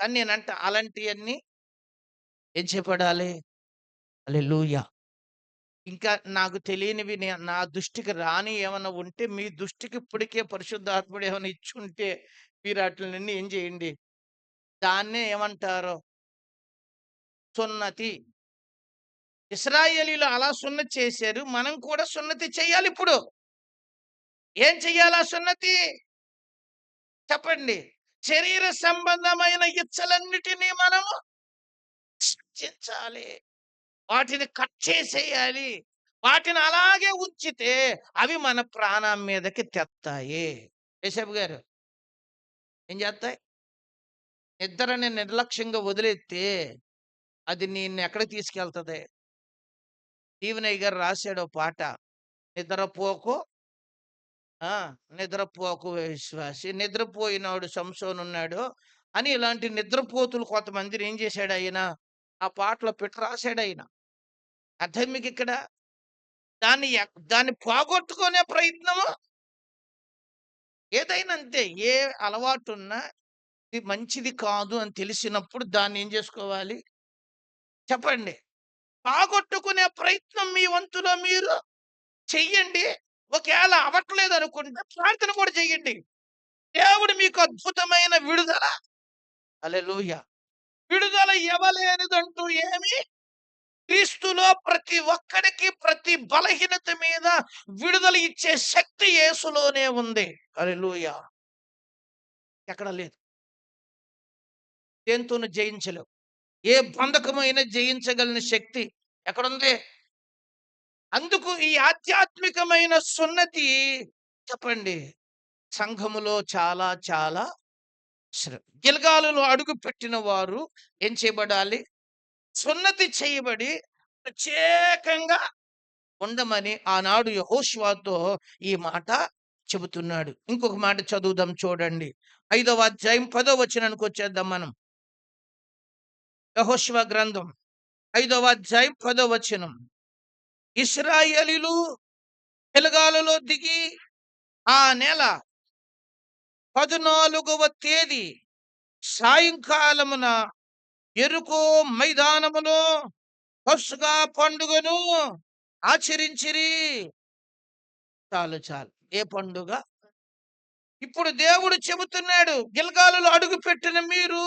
కానీ నేనంట అలాంటియన్నీ ఏం చేయబడాలి? హల్లెలూయా! ఇంకా నాకు తెలియనివి నా దృష్టికి రానియి ఏమన్నా ఉంటే మీ దృష్టికి ఇప్పటికే పరిశుద్ధాత్ముడు ఏమైనా ఇచ్చుంటే మీరు ఆటిలన్నీ ఏం చేయండి? దాన్నే ఏమంటారు? సున్నతి. ఇశ్రాయేలీయులు అలా సున్నతి చేశారు. మనం కూడా సున్నతి చేయాలిప్పుడు. ఏం చెయ్యాలి ఆ సున్నతి? చెప్పండి. శరీర సంబంధమైన ఇచ్చలన్నిటిని మనము త్యజించాలి. వాటిని కట్ చేసేయాలి. వాటిని అలాగే ఉంచితే అవి మన ప్రాణం మీదకి తెత్తాయి. యేసయ్య గారు ఏం చేత్తాయి? నిద్రని నిర్లక్ష్యంగా వదిలేత్తే అది నిన్నెక్కడికి తీసుకెళ్తది? దీవెనయ్య గారు రాసాడో పాట. నిద్రపోకు ఆ! నిద్రపోకు విశ్వాసి, నిద్రపోయినోడు సంసోనున్నాడు అని ఇలాంటి నిద్రపోతులు కొంతమందిని ఏం చేశాడాయన? ఆ పాటలో పెట్టి రాసాడాయన. అర్థం మీకిక్కడ? దాన్ని పోగొట్టుకునే ప్రయత్నము ఏదైనా అంతే. ఏ అలవాటున్నా ఇది మంచిది కాదు అని తెలిసినప్పుడు దాన్నేం జేసుకోవాలి? చెప్పండి. పోగొట్టుకునే ప్రయత్నం మీ వంతులో మీరు చెయ్యండి. ఒకేళ అవ్వట్లేదనుకుంటే ప్రార్థన కూడా చెయ్యండి. దేవుడు మీకు అద్భుతమైన విడుదల హల్లెలూయా! విడుదల ఇవ్వలేనిదంటూ ఏమీ క్రీస్తులో ప్రతి ఒక్కడికి ప్రతి బలహీనత మీద విడుదల ఇచ్చే శక్తి యేసులోనే ఉంది. హల్లెలూయా! ఎక్కడ లేదు. దేనితోను జయించలేవు. ఏ బంధకమైనా జయించగలిగిన శక్తి ఎక్కడుంది? అందుకు ఈ ఆధ్యాత్మికమైన సున్నతి చెప్పండి సంఘములో చాలా చాలా గిల్గాలులో అడుగుపెట్టిన వారు ఏం చేయబడాలి? సున్నతి చేయబడి ప్రత్యేకంగా ఉండమని ఆనాడు యెహోషువతో ఈ మాట చెబుతున్నాడు. ఇంకొక మాట చదువుదాం చూడండి. 5వ అధ్యాయం 10వ వచనానికి వచ్చేద్దాం మనం. యెహోషువ గ్రంథం 5వ అధ్యాయం 10వ వచనం. ఇశ్రాయేలీయులు గిల్గాలులో దిగి ఆ నెల 14వ తేదీ సాయంకాలమున యెరికో మైదానములో పస్కా పండుగను ఆచరించిరి. చాలు చాలు. ఏ పండుగ? ఇప్పుడు దేవుడు చెబుతున్నాడు గిల్గాలులో అడుగుపెట్టిన మీరు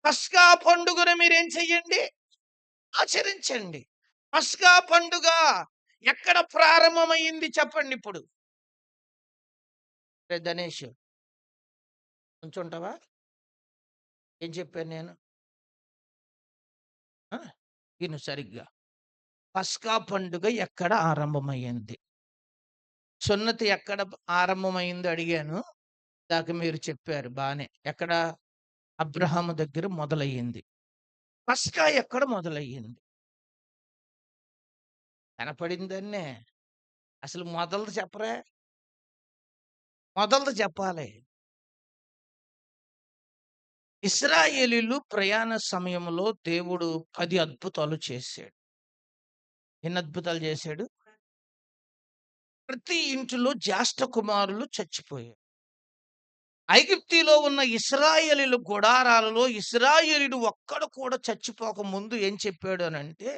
పస్కా పండుగను మీరేం చెయ్యండి? ఆచరించండి. పస్కా పండుగ ఎక్కడ ప్రారంభమైంది చెప్పండిప్పుడు? రే ధనేష్ నుంచుంటావా? ఏం చెప్పాను నేను? ఆ! విను సరిగ్గా. పస్కా పండుగ ఎక్కడ ఆరంభమయ్యింది? సున్నతి ఎక్కడ ఆరంభమైందో అడిగాను. ఇందాక మీరు చెప్పారు బానే. ఎక్కడ? అబ్రహాము దగ్గర మొదలయ్యింది. పస్కా ఎక్కడ మొదలయ్యింది? కనపడిందన్నే. అసలు మొదలుది చెప్పరే? మొదలుది చెప్పాలి. ఇశ్రాయేలీయులు ప్రయాణ సమయంలో దేవుడు 10 అద్భుతాలు చేశాడు. ఎన్ని అద్భుతాలు చేశాడు? ప్రతి ఇంటిలో జ్యేష్ఠ కుమారులు చచ్చిపోయారు. ఐగుప్తులో ఉన్న ఇశ్రాయేలీయుల గుడారాలలో ఇశ్రాయేలీయుడు ఒక్కడు కూడా చచ్చిపోక ముందు ఏం చెప్పాడు అనంటే,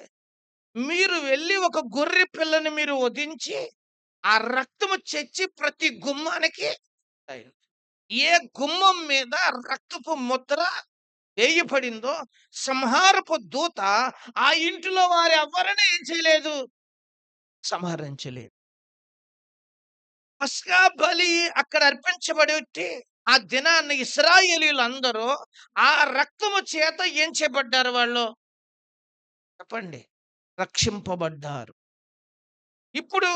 మీరు వెళ్లి ఒక గొర్రె పిల్లని మీరు వధించి, ఆ రక్తము చెచ్చి ప్రతి గుమ్మానికి రాయండి. ఏ గుమ్మం మీద రక్తపు ముద్ర వేయబడిందో, సంహారపు దూత ఆ ఇంటిలో వారెవ్వరిని ఏం చేయలేదు, సంహరించలేదు. పస్కా బలి అక్కడ అర్పించబడి ఆ దినాన్న ఇశ్రాయేలీయులందరూ ఆ రక్తము చేత ఏం చేయబడ్డారు వాళ్ళు? చెప్పండి. రక్షింపబడ్డారు. ఇప్పుడు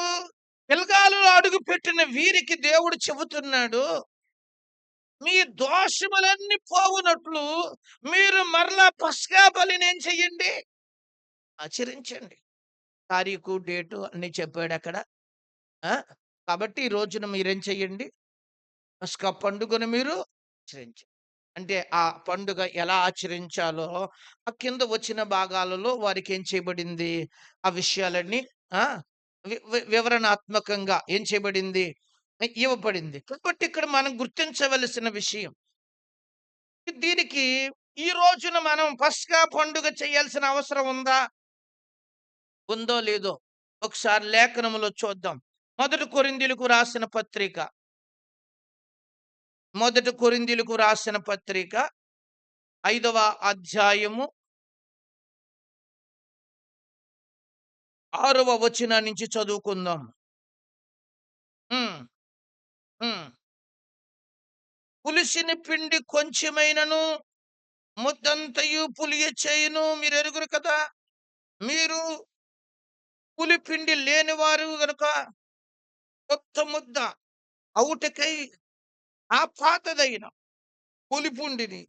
పిల్గాలులో అడుగుపెట్టిన వీరికి దేవుడు చెబుతున్నాడు, మీ దోషములన్నీ పోవునట్లు మీరు మరలా పస్కా బలిని ఏం చెయ్యండి? ఆచరించండి. తారీఖు, డేటు అన్నీ చెప్పాడక్కడ. ఆ! కాబట్టి ఈ రోజున మీరేం చెయ్యండి? పస్కా పండుగను మీరు ఆచరించండి. అంటే ఆ పండుగ ఎలా ఆచరించాలో ఆ కింద వచ్చిన భాగాలలో వారికేం చేయబడింది? ఆ విషయాలన్నీ ఆ! వివరణాత్మకంగా ఏం చేయబడింది? ఇవ్వబడింది. కాబట్టి ఇక్కడ మనం గుర్తించవలసిన విషయం. దీనికి ఈ రోజున మనం పస్కా పండుగ చేయాల్సిన అవసరం ఉందా? ఉందో లేదో ఒకసారి లేఖనములో చూద్దాం. మొదటి కొరింథీయులకు రాసిన పత్రిక. మొదటి కొరింథీయులకు రాసిన పత్రిక 5వ అధ్యాయము 6వ వచనం నుంచి చదువుకుందాం. హ్మ్. హ్మ్. పులిసిన పిండి కొంచెమైనను ముద్దంతయు పులియచేయును మీరెరుగురు కదా! మీరు పులిపిండి లేనివారు గనుక కొత్త ముద్ద అవుటకై ఆ పాతదైన పులిపుండిని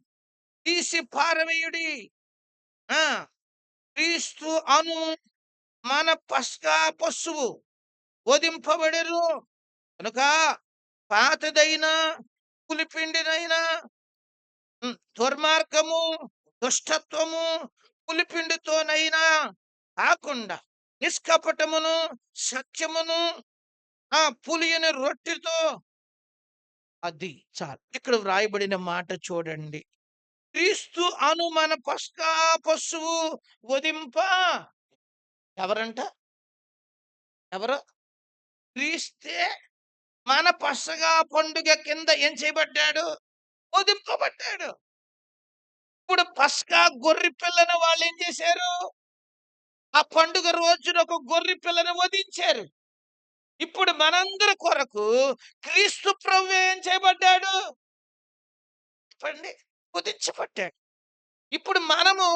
తీసి పారవేయుడి. ఆ! క్రీస్తు అను మన పస్కా పశువు వధింపబడెను కనుక పాతదైన పులిపిండినైనా దుర్మార్గము, దుష్టత్వము, పులిపిండితోనైనా కాకుండా నిష్కపటమును, సత్యమును, పులియని రొట్టెతో అది చాలు. ఇక్కడ వ్రాయబడిన మాట చూడండి. క్రీస్తు అను మన పస్కా పశువు వధింప ఎవరంట? ఎవరు? క్రీస్తే మన పస్కా పండుగ కింద ఏం చేయబడ్డాడు? వధింపబడ్డాడు. ఇప్పుడు పస్కా గొర్రె పిల్లను వాళ్ళేం చేశారు? ఆ పండుగ రోజున ఒక గొర్రె పిల్లను వధించారు. ఇప్పుడు మనందరి కొరకు క్రీస్తు ప్రభువు ఏం చేయబడ్డాడు? చెప్పండి. వధించబడ్డాడు. ఇప్పుడు మనము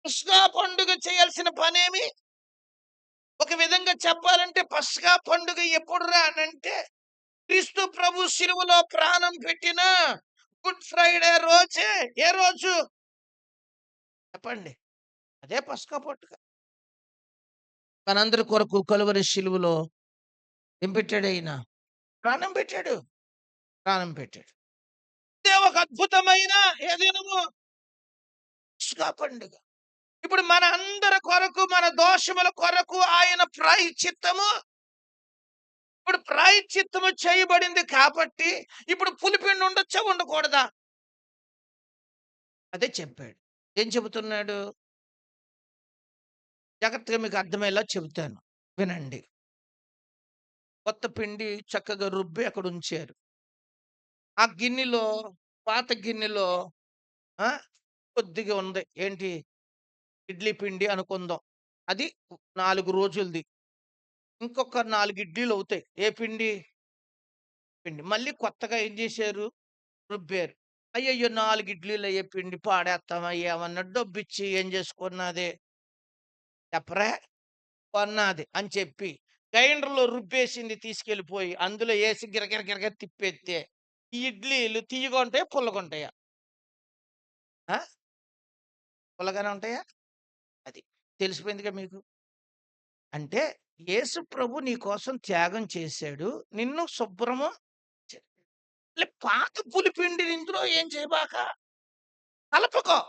పస్కా పండుగ చేయాల్సిన పనేమి? ఒక విధంగా చెప్పాలంటే పస్కా పండుగ ఎప్పుడురా అనంటే క్రీస్తు ప్రభు శిలువలో ప్రాణం పెట్టిన గుడ్ ఫ్రైడే రోజే. ఏ రోజు? చెప్పండి. అదే పస్కా పండుగ. మనందరి కొరకు కలువరి శిలువలో ఏం పెట్టాడు ఆయన? ప్రాణం పెట్టాడు. ప్రాణం పెట్టాడు. ఇదే ఒక అద్భుతమైన ఏ దినము? పస్కా పండుగ. ఇప్పుడు మన అందరి కొరకు, మన దోషముల కొరకు ఆయన ప్రాయశ్చిత్తము ఇప్పుడు ప్రాయశ్చిత్తము చేయబడింది కాబట్టి, ఇప్పుడు పులిపిండి ఉండొచ్చా? ఉండకూడదా? అదే చెప్పాడు. ఏం చెబుతున్నాడు? జాగ్రత్తగా మీకు అర్థమయ్యేలా చెబుతాను. వినండి. కొత్త పిండి చక్కగా రుబ్బి అక్కడ ఉంచారు. ఆ గిన్నెలో పాత గిన్నెలో ఆ! కొద్దిగా ఉంది. ఏంటి? ఇడ్లీ పిండి అనుకుందాం. అది 4 రోజులది. ఇంకొక 4 ఇడ్లీలవుతాయి. ఏ పిండి? పిండి. మళ్ళీ కొత్తగా ఏం జేశారు? రుబ్బారు. అయ్యయ్యో! 4 ఇడ్లీలయ్యే పిండి పాడేత్తామయ్యా ఏమన్నా డబ్బిచ్చి ఏం జేసుకున్నాది? చెప్పరా? కొన్నాది అని చెప్పి గ్రైండర్‌లో రుబ్బేసింది తీసుకెళ్ళిపోయి అందులో ఏసి గిరగిర గిరగిర తిప్పేత్తే ఈ ఇడ్లీలు తియ్యగుంటాయా? పుల్లగుంటాయా? ఆ! పుల్లగానే ఉంటాయా? అది. తెలిసిపోయిందిగా మీకు. అంటే యేసు ప్రభు నీ కోసం త్యాగం చేశాడు. నిన్ను శుభ్రము చే పాత పులిపిండిని ఇందులో ఏం చేయబాక కలపకో.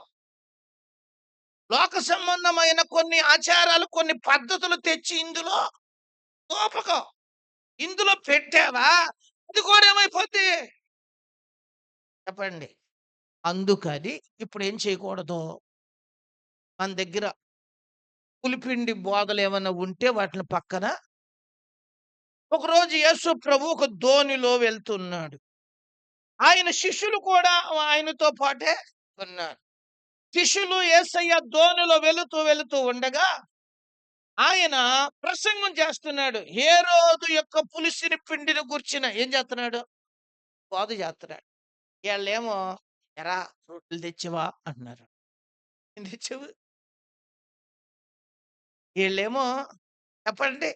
లోక సంబంధమైన కొన్ని ఆచారాలు, కొన్ని పద్ధతులు తెచ్చి ఇందులో దోపకో. ఇందులో పెట్టావా అది కూడా ఏమైపోద్ది చెప్పండి. అందుకని ఇప్పుడు ఏం చేయకూడదు, మన దగ్గర పులిపిండి బోదలేమన్నా ఉంటే వాటిని పక్కన. ఒకరోజు యేసు ప్రభు ఒక దోణిలో వెళ్తున్నాడు. ఆయన శిష్యులు కూడా ఆయనతో పాటే ఉన్నారు. శిష్యులు యేసయ్య దోణిలో వెళుతూ ఉండగా ఆయన ప్రసంగం చేస్తున్నాడు. హేరోదు యొక్క పులిసిన పిండిని గూర్చిన ఏం చేస్తున్నాడు? బోధ చేస్తున్నాడు. ఈళ్ళేమో "ఎరా రొట్టెలు తెచ్చావా?" అంటున్నారు. "ఏం తెచ్చావు?" ఈళ్ళేమో చెప్పండి,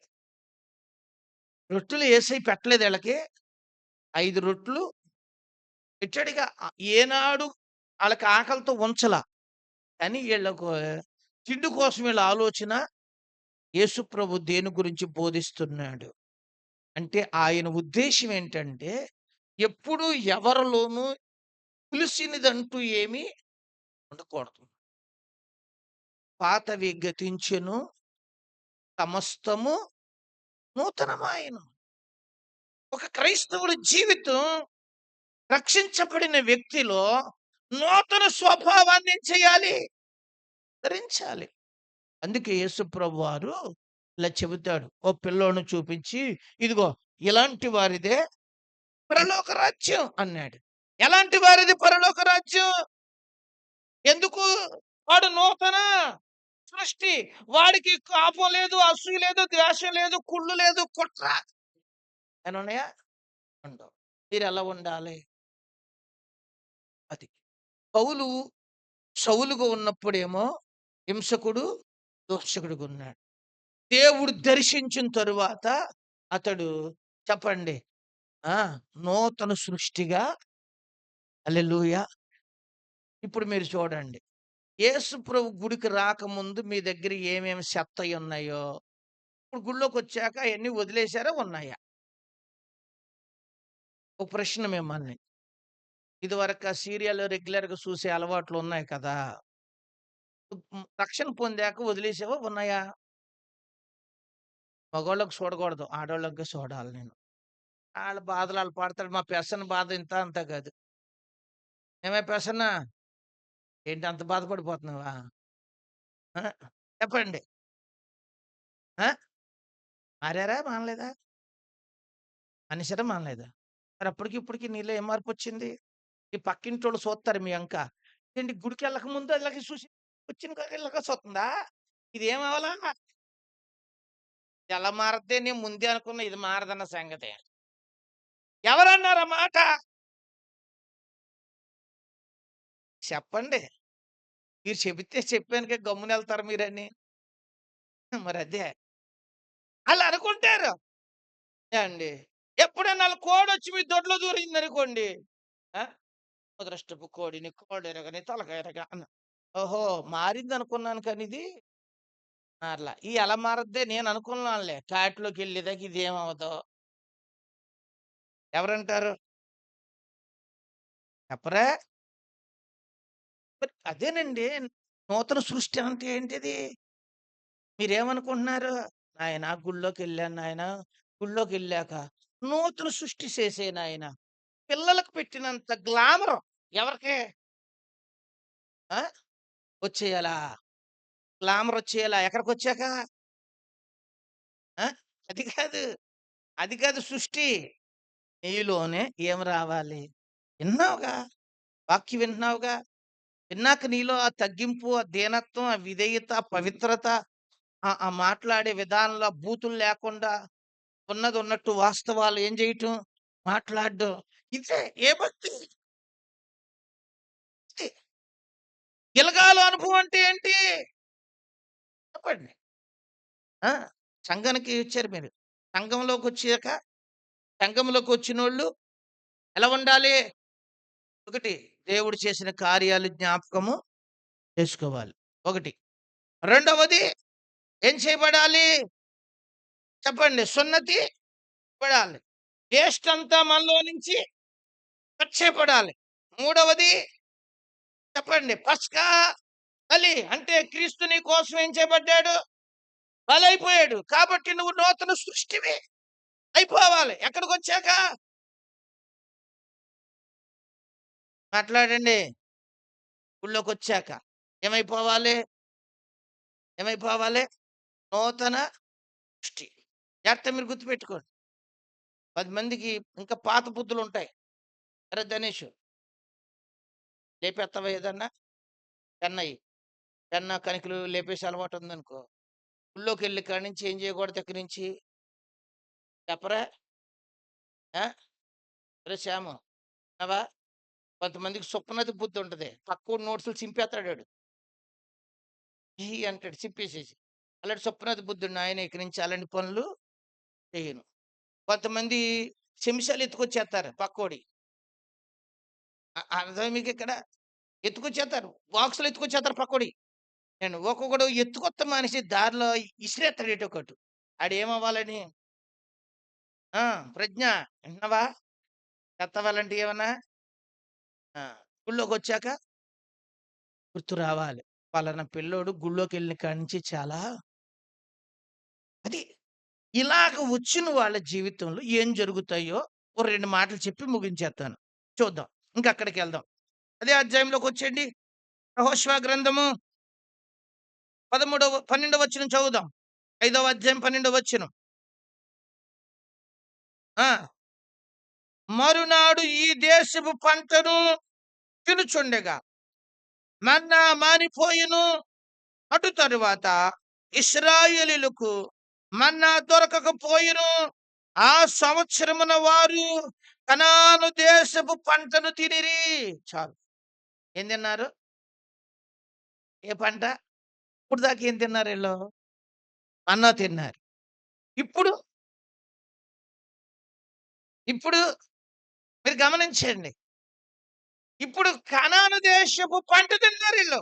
రొట్టెలు యేసయ్య పెట్టలేదు ఈళ్ళకి. 5 రొట్టెలు పెట్టాడుగా. ఏనాడు ఆళ్ళకి ఆకలితో ఉంచలా. కానీ ఈళ్ళకు తిండి కోసం వీళ్ళ ఆలోచన. యేసుప్రభు దేని గురించి బోధిస్తున్నాడు అంటే ఆయన ఉద్దేశ్యం ఏంటంటే, ఎప్పుడు ఎవరిలోనూ పులిసినదంటూ ఏమీ ఉండకూడదు. పాతవి గతించెను, సమస్తము నూతనమాయెను. ఒక క్రైస్తవుడి జీవితం రక్షించబడిన వ్యక్తిలో నూతన స్వభావాన్ని ఏం చేయాలి? ధరించాలి. అందుకే యేసుప్రభు వారు ఇలా చెబుతాడు. ఓ పిల్లోడిని చూపించి, "ఇదిగో ఇలాంటి వారిదే పరలోక రాజ్యం" అన్నాడు. ఎలాంటి వారిది పరలోక రాజ్యం? ఎందుకు? వాడు నూతన సృష్టి. వాడికి కోపం లేదు, అసూయ లేదు, ద్వేషం లేదు, కుళ్ళు లేదు, కుట్ర ఏమన్నా ఉన్నాయా? ఉండవు. మీరెలా ఉండాలి? అది. పౌలు సౌలుగా ఉన్నప్పుడేమో హింసకుడు, దూషకుడుగా ఉన్నాడు. దేవుడు దర్శించిన తరువాత అతడు చెప్పండి ఆ! నూతన సృష్టిగా హల్లెలూయా! ఇప్పుడు మీరు చూడండి. యేసు ప్రభు గుడికి రాకముందు మీ దగ్గర ఏమేమి చెత్తయున్నాయో, ఇప్పుడు గుడిలోకొచ్చాక అయన్నీ వదిలేసారా? ఉన్నాయా? ఒక ప్రశ్న మిమ్మల్ని. ఇదివరక సీరియల్ రెగ్యులర్‌గా చూసే అలవాట్లున్నాయి కదా! రక్షణ పొందాక వదిలేసావా? ఉన్నాయా? మగోళ్ళకి చూడకూడదు. ఆడోళ్ళకి చూడాలి నేను. ఆళ్ళ బాధలు ఆళ్ళు పడతారు. మా పెసన్న బాధ ఇంత అంత కాదు. ఏమే పెసన్న ఏంటి అంత బాధపడిపోతున్నావా? ఆ! చెప్పండి. ఆ! మారారా? మానలేదా? మానేసారా? మానలేదా? మరి అప్పటికి ఇప్పటికి నీలో ఏం మార్పొచ్చింది? ఈ పక్కింటోళ్ళు చూత్తారు మీ వంక. ఏంటి గుడికెళ్ళక ముందు ఇలాగ చూసి వచ్చిన ఇలాగ చూత్తందా? ఇదేమవ్వాలా? ఎలా మారద్ది నేను ముందే అనుకున్నా ఇది మారదన్న సంగతి. ఎవరన్నారు ఆ మాట? చెప్పండి. మీరు చెబితే చెప్పానుగా గమ్మునెళ్తారు మీరని. మరదే. ఆళ్ళనుకుంటారు. ఏవండీ, ఎప్పుడైనా ఆళ్ళ కోడొచ్చి మీ దొడ్లో దూరిందనుకోండి. ఆ! ముదరష్టపు కోడిని, కోడెరగని తలకాయెరగ అన్న. ఓహో! మారిందనుకున్నాను కానీ ఇది మారలా. ఎలా మారద్దే నేననుకున్నానులే. కాటిలోకెళ్ళేదాకా ఇదేమవ్వదో. ఎవరంటారు? చెప్పరా? మరి అదేనండి. నూతన సృష్టి అంటే ఏంటిది? మీరేమనుకుంటున్నారు? నాయనా గుళ్ళోకెళ్ళాను నాయనా. గుళ్ళోకెళ్ళాక నూతన సృష్టి చేసేయి నాయనా. పిల్లలకు పెట్టినంత గ్లామరు ఎవరికి? ఆ! వచ్చేయాలా? గ్లామరొచ్చేయాలా? ఎక్కడికొచ్చాక? ఆ! అది కాదు. అది కాదు సృష్టి. నీలోనే ఏం రావాలి? విన్నావుగా. వాక్యం వింటున్నావుగా. విన్నాక నీలో ఆ తగ్గింపు, ఆ దీనత్వం, ఆ విధేయత, ఆ పవిత్రత, ఆ మాట్లాడే విధానంలో బూతులు లేకుండా ఉన్నదున్నట్టు వాస్తవాలు ఏం చేయటం? మాట్లాడడం. ఇదే ఏ భక్తి? ఇది. గిలగాల అనుభవం అంటే ఏంటి? చెప్పండి. ఆ! సంఘానికి వచ్చారు మీరు. సంఘంలోకొచ్చాక సంఘంలోకొచ్చినోళ్ళు ఎలా ఉండాలి? ఒకటి దేవుడు చేసిన కార్యాలు జ్ఞాపకము చేసుకోవాలి. ఒకటి. రెండవది ఏం చేయబడాలి? చెప్పండి. సున్నతి పడాలి. వేస్ట్ అంతా మనలో నుంచి కట్ మూడవది చెప్పండి. పస్కా బలి అంటే క్రీస్తు నీ కోసం ఏం చేయబడ్డాడు? బలైపోయాడు. కాబట్టి నువ్వు నూతన సృష్టివి. అయిపోవాలి. ఎక్కడికొచ్చాక? మాట్లాడండి. గుళ్ళోకొచ్చాక. ఏమైపోవాలి? ఏమైపోవాలి? నూతన సృష్టి. జాగ్రత్తగా మీరు గుర్తుపెట్టుకోండి. 10 మందికి ఇంకా పాత బుద్ధులుంటాయి. "అరే ధనీషు లేపేత్తవా ఏదన్నా? పెన్నెయ్యి. పెన్నా, కణికలు లేపేసే అలవాటుందనుకో, గుళ్ళోకెళ్ళి కాడి నుంచి ఏం చేయకూడదు ఇక్కడి నుంచి? చెప్పరా? ఆ! ఒరేయ్ శ్యాము విన్నావా? కొంతమందికి సుప్పనతి బుద్ధుంటది. పక్కోడి నోట్సులు చింపేత్తాడాడు. ఛీ అంటాడు చింపేసేసి. అలాంటి సుప్పనతి బుద్ధుడిని ఆయన ఇక్కడి నుంచి అలాంటి పనులు చెయ్యను. కొంతమంది చెంచాలు ఎత్తుకొచ్చేత్తారు పక్కోడియి. అర్థమైందా మీకిక్కడ? ఎత్తుకొచ్చేత్తారు. బాక్సులు ఎత్తుకొచ్చేత్తారు పక్కోడియి. ఒక్కొక్కడు ఎత్తుకొత్త మనిషి దారిలో ఇసిరేత్తాడు ఎటోకటు. ఆడేమవ్వాలని? ఆ! ప్రజ్ఞ విన్నావా? చెత్త అలాంటియి ఏమన్నా? ఆ! గుళ్ళోకొచ్చాక గుర్తు రావాలి. పలానా పిల్లోడు గుళ్ళోకెళ్ళిన కాడి నుంచి చాలా అది ఇలాగ వచ్చిన వాళ్ళ జీవితంలో ఏం జరుగుతాయో ఓ 2 మాటలు చెప్పి ముగించేత్తాను. చూద్దాం. ఇంకక్కడికెళ్దాం. అదే అధ్యాయంలోకొచ్చేయండి. యెహోషువ గ్రంథము 12వ వచనం చదువుదాం. 5వ అధ్యాయం 12వ వచనం. ఆ! మరునాడు ఈ దేశపు పంటను తినుచుండెగా మన్నా మానిపోయెను. అటు తరువాత ఇశ్రాయేలీయులకు మన్నా దొరకకపోయెను. ఆ సంవత్సరమున వారు కనాను దేశపు పంటను తినిరి. చాలు. ఏం తిన్నారు? ఏ పంట? ఇప్పటిదాకా ఏం తిన్నారు ఈళ్ళు? మన్నా తిన్నారు. ఇప్పుడు, ఇప్పుడు మీరు గమనించండి. ఇప్పుడు కనాను దేశపు పంట తిన్నారు ఈళ్ళు.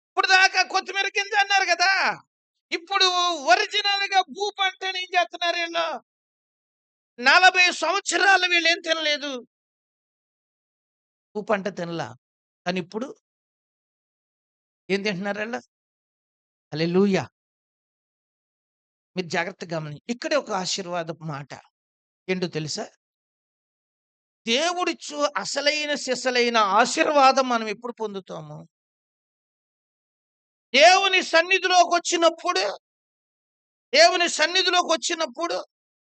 ఇప్పటిదాకా కొత్తిమీర గింజ అన్నారు గదా! ఇప్పుడు ఒరిజినల్‌గా భూ పంటని ఏం చేస్తున్నారు ఈళ్ళు? 40 సంవత్సరాలు వీళ్ళేం తినలేదు. భూ పంట తినలా. కానీ ఇప్పుడు ఏం తింటున్నారీళ్ళు? హల్లెలూయా! మీరు జాగ్రత్తగా ఇక్కడే ఒక ఆశీర్వాదపు మాట. ఏంటో తెలుసా? దేవుడిచ్చు అసలైన సిసలైన ఆశీర్వాదం మనం ఎప్పుడు పొందుతాము? దేవుని సన్నిధిలోకొచ్చినప్పుడు, దేవుని సన్నిధిలోకొచ్చినప్పుడు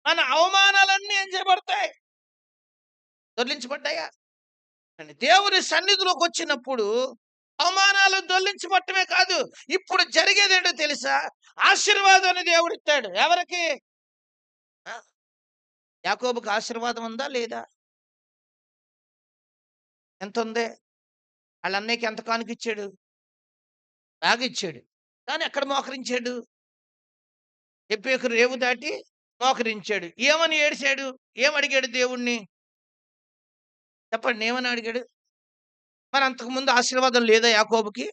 మన అవమానాలన్నీ ఏం చేయబడతాయి? దొర్లించబడ్డాయా? దేవుని సన్నిధిలోకొచ్చినప్పుడు అవమానాలు దొర్లించబట్టమే కాదు, ఇప్పుడు జరిగేదేంటో తెలుసా? ఆశీర్వాదాన్ని దేవుడిస్తాడు. ఎవరికి? ఆ! యాకోబుకి ఆశీర్వాదం ఉందా? లేదా? ఎంతుంది? ఆళ్ళ అన్నయ్యకి ఎంత కానుకిచ్చాడు? బాగా ఇచ్చాడు. కానీ ఎక్కడ మోకరించాడు? ఎబ్బేకు రేవు దాటి మోకరించాడు. ఏమని ఏడిసాడు? ఏమడిగాడు దేవుణ్ణి? చెప్పండి ఏమని అడిగాడు? మరి అంతకుముందు ఆశీర్వాదం లేదా యాకోబుకి?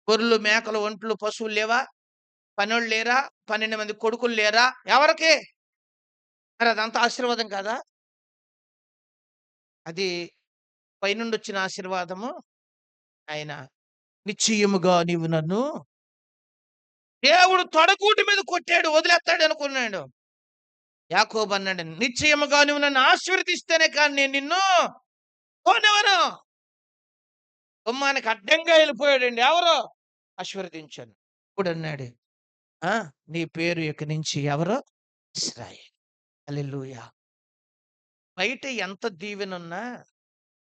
గొర్రెలు, మేకలు, ఒంట్లు, పశువులు లేవా? పనోళ్ళు లేరా? 12 మంది కొడుకులు లేరా? ఎవరికి? మరి అదంతా ఆశీర్వాదం కాదా? అది పైనుండొచ్చిన ఆశీర్వాదము. ఆయన నిశ్చయముగా నీవు నన్ను దేవుడు తొడగూటి మీద కొట్టాడు వదిలేస్తాడనుకున్నాడు. యాకోబు అన్నాడు, నిశ్చయముగా నువ్వు నన్ను ఆశీర్వదిస్తేనే కానీ నేను నిన్ను పోనివ్వను. గుమ్మానికి అడ్డంగా వెళ్ళిపోయాడండి. ఎవరు? ఆశీర్వదించాను. ఇప్పుడన్నాడు, ఆ! నీ పేరు ఇక నుంచి ఎవరు? ఇశ్రాయేలు. హల్లెలూయా! బయట ఎంత దీవెనున్నా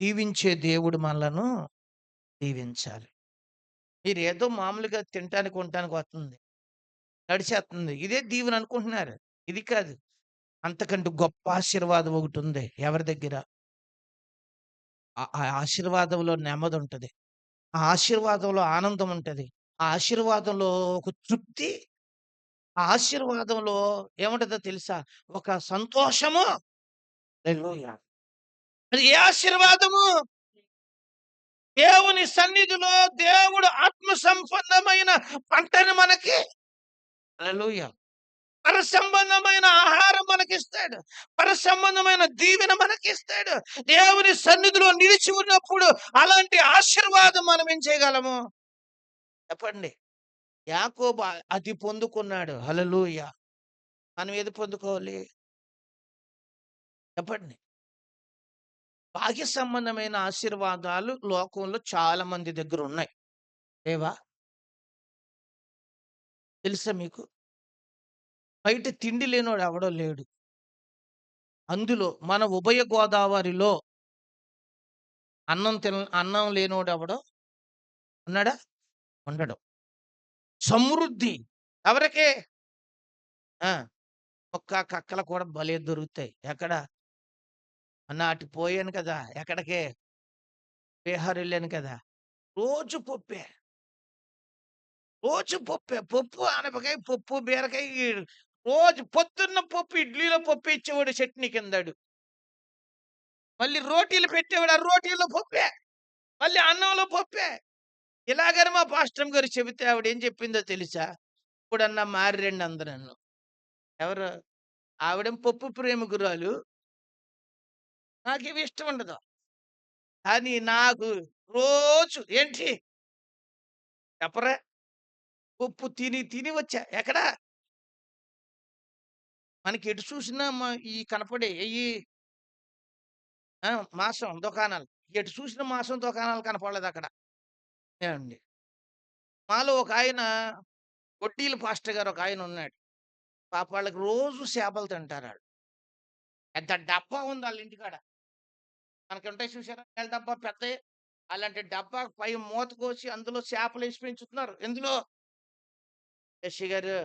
దీవించే దేవుడు మనలను దీవించాలి. మీరేదో మామూలుగా తినటానికి, ఉండటానికి వస్తుంది. నడిచేస్తుంది. ఇదే దీవెన అనుకుంటున్నారు. ఇది కాదు. అంతకంటే గొప్ప ఆశీర్వాదం ఒకటుంది. ఎవరి దగ్గర? ఆ ఆశీర్వాదంలో నెమ్మదుంటది. ఆ ఆశీర్వాదంలో ఆనందం ఉంటది. ఆ ఆశీర్వాదంలో ఒక తృప్తి, ఆ ఆశీర్వాదంలో ఏముంటదో తెలుసా? ఒక సంతోషము. హల్లెలూయా! అది ఏ ఆశీర్వాదము? దేవుని సన్నిధిలో దేవుడు ఆత్మ సంబంధమైన పంటను మనకి హల్లెలూయా! పరసంబంధమైన ఆహారం మనకిస్తాడు. పరసంబంధమైన దీవెన మనకిస్తాడు. దేవుని సన్నిధిలో నిలిచి ఉన్నప్పుడు అలాంటి ఆశీర్వాదం మనం ఏం చేయగలము? చెప్పండి. యాకోబు అది పొందుకున్నాడు. హల్లెలూయా! మనం ఏది పొందుకోవాలి చెప్పండి? బాహ్య సంబంధమైన ఆశీర్వాదాలు లోకంలో చాలా మంది దగ్గర ఉన్నాయి. లేవా? తెలుసా మీకు? బయట తిండి లేనోడు ఎవడో లేడు. అందులో మన ఉభయ గోదావరిలో అన్నం లేనోడు ఎవడో ఉన్నాడా? ఉండడు. సమృద్ధి ఎవరికి? ఆ! ఒక్క కక్కలు కూడా భలే దొరుకుతాయి. ఎక్కడ? మొన్న అటు పోయాను కదా! ఎక్కడికి? బీహార్ ఎళ్ళాను కదా! రోజు పప్పే. రోజు పప్పే. పప్పు, ఆనపకాయ, పప్పు, బీరకాయ రోజు పొద్దున్న పప్పు, ఇడ్లీలో పప్పు ఇచ్చేవాడు చట్నీ కిందాడు. మళ్ళీ రోటీలు పెట్టేవాడు. ఆ రోటీలో పప్పే. మళ్ళీ అన్నంలో పప్పే. ఇలాగని మా పాస్టరమ్మ గారు చెబితే ఆవిడేం చెప్పిందో తెలుసా? ఇప్పుడన్నా మారిరండి అంది నన్ను. ఎవరు? ఆవిడేమో పప్పు ప్రేమికురాలు. నాకివి ఇష్టం ఉండదు. కానీ నాకు రోజు ఏంటి? చెప్పరా? పప్పు తిని తిని వచ్చా. ఎక్కడ? మనకి ఎటు చూసినా ఈ కనపడే ఆ! మాంసం దుకాణాలు. ఎటు చూసినా మాంసం దుకాణాలు కనపడలేదక్కడ. ఏవండీ. మాలో ఒకాయన వడ్డీల పాస్టర్ గారు ఒకాయనున్నాడు. పాపం వాళ్ళకి రోజు చేపలు తింటారాళ్ళు. పెద్ద డబ్బా ఉంది ఆళ్ళ ఇంటికాడ. మనకుంటాయి చూసారా? నీళ్ళ డబ్బా పెద్దయి. అలాంటి డబ్బా పై మూత కోసి అందులో చేపలేసి పెంచుతున్నారు. ఎందులో? "యెషి గారు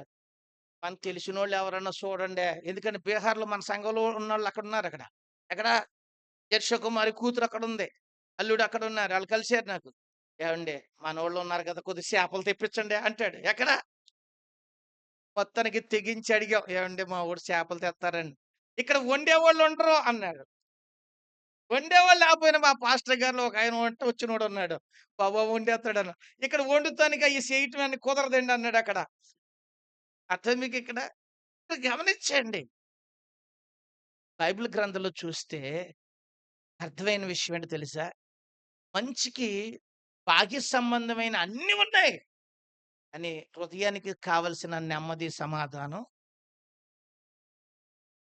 మనకు తెలిసినోళ్ళు ఎవరన్నా చూడండి." ఎందుకంటే బీహార్‌లో మన సంఘంలో ఉన్నోళ్ళు అక్కడున్నారక్కడ. ఎక్కడ? యర్షకుమారి కూతురు అక్కడుంది. అల్లుడు అక్కడున్నారు. ఆళ్ళు కలిసారు నాకు. "ఏవండీ మనోళ్ళు ఉన్నారు కదా! కొద్దిగా చేపలు తెప్పించండి" అంటాడు. ఎక్కడ? మొత్తానికి తెగించి అడిగాం. "ఏవండీ మా వోడు చేపలు తెత్తారండి." "ఇక్కడ వండేవాళ్ళు ఉండరు" అన్నాడు. వండేవాళ్ళు లేకపోయినా మా పాస్టర్ గారిలో ఒకాయన వంట వచ్చినోడున్నాడు. బాబు వండేత్తాడను. ఇక్కడ వండుతానికి అయి చేయటం కుదరదండి అన్నాడక్కడ. అర్థం మీకిక్కడ? గమనించండి. బైబిల్ గ్రంథంలో చూస్తే అర్థమైన విషయం ఏంటో తెలుసా? మనిషికి బాహ్య సంబంధమైన అన్నీ ఉన్నాయి. కానీ హృదయానికి కావలసిన నెమ్మది, సమాధానం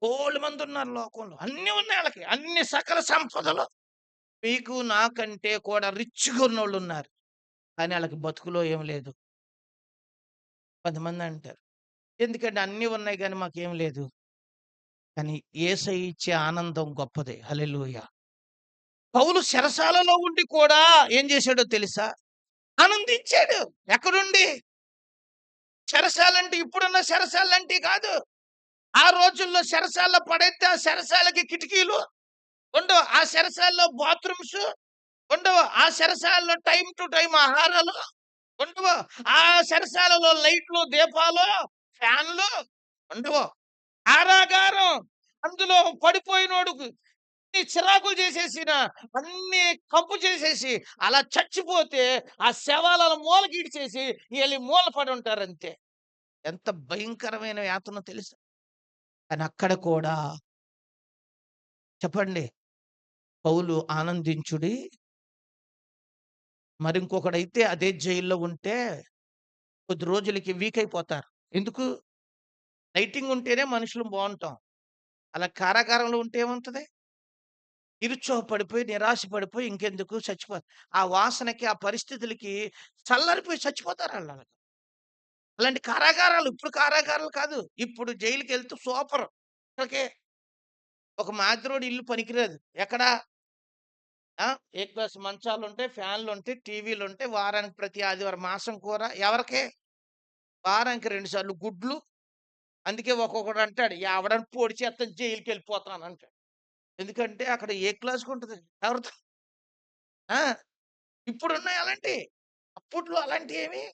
బోలెడుమందున్నారు లోకంలో. అన్నీ ఉన్నాయి ఆళ్ళకి. అన్ని సకల సంపదలు. మీకు నాకంటే కూడా రిచ్‌గా ఉన్నోళ్ళున్నారు. కానీ ఆళ్ళకి బతుకులో ఏమి లేదు. కొంతమందంటారు. ఎందుకంటే అన్నీ ఉన్నాయి గానీ మాకేం లేదు. కానీ యేసయ్య ఇచ్చే ఆనందం గొప్పది. హల్లెలూయా! పౌలు చెరసాలలో ఉండి కూడా ఏం చేశాడో తెలుసా? ఆనందించాడు. ఎక్కడుండి? చెరసాలంటే ఇప్పుడున్న చెరసాలంటియి కాదు. ఆ రోజుల్లో చెరసాల్లో పడేత్తే ఆ చెరసాలకి కిటికీలు ఉండవు. ఆ చెరసాల్లో బాత్రూమ్స్ ఉండవు. ఆ చెరసాల్లో టైమ్ టు టైమ్ ఆహారాలు ఉండవు. ఆ చెరసాలలో లైట్లు, దీపాలు, ఫ్యాన్లు ఉండవు. కారాగారం. అందులో పడిపోయినోడుకు అన్ని చిరాకులు చేసేసిన, అన్నీ కంపు చేసేసి, అలా చచ్చిపోతే ఆ శవాలను మూలకీడ్చేసి ఈళ్ళు మూల పడుంటారంతే. ఎంత భయంకరమైన యాతనో తెలుసా? కానీ అక్కడ కూడా చెప్పండి. పౌలు ఆనందించుడి. మరింకొకడైతే అదే జైల్‌లో ఉంటే కొద్ది రోజులకి వీక్ అయిపోతారు. ఎందుకు? లైటింగ్ ఉంటేనే మనుషులు బావుంటాం. అలా కారాగారంలో ఉంటే ఏముంటది? నిరుత్సాహపడిపోయి, నిరాశ పడిపోయి ఇంకెందుకు ఆ వాసనకి, ఆ పరిస్థితులకి చల్లారిపోయి చచ్చిపోతారాళ్ళలాగా. అలాంటి కారాగారాలు ఇప్పుడు కారాగారాలు కాదు. ఇప్పుడు జైలుకెళ్తే సూపరు. ఓకే. ఒక మాదిరోడి ఇల్లు పనికిరాదు. ఎక్కడ? ఆ! ఏ క్లాస్ మంచాలుంటాయి, ఫ్యాన్లుంటాయి, టీవీలుంటాయి. వారానికి ప్రతి ఆదివారం మాంసం కూర ఎవరికి? వారానికి 2 సార్లు గుడ్లు. అందుకే ఒక్కొక్కడంటాడు, ఎవడన్నా పొడి చేత్తే జైలుకెళ్ళిపోతానంటాడు. ఎందుకంటే అక్కడ ఏ క్లాస్‌కుంటది. ఎవరితో ఆ! ఇప్పుడున్నాయి అలాంటియి. అప్పట్లో అలాంటియేమి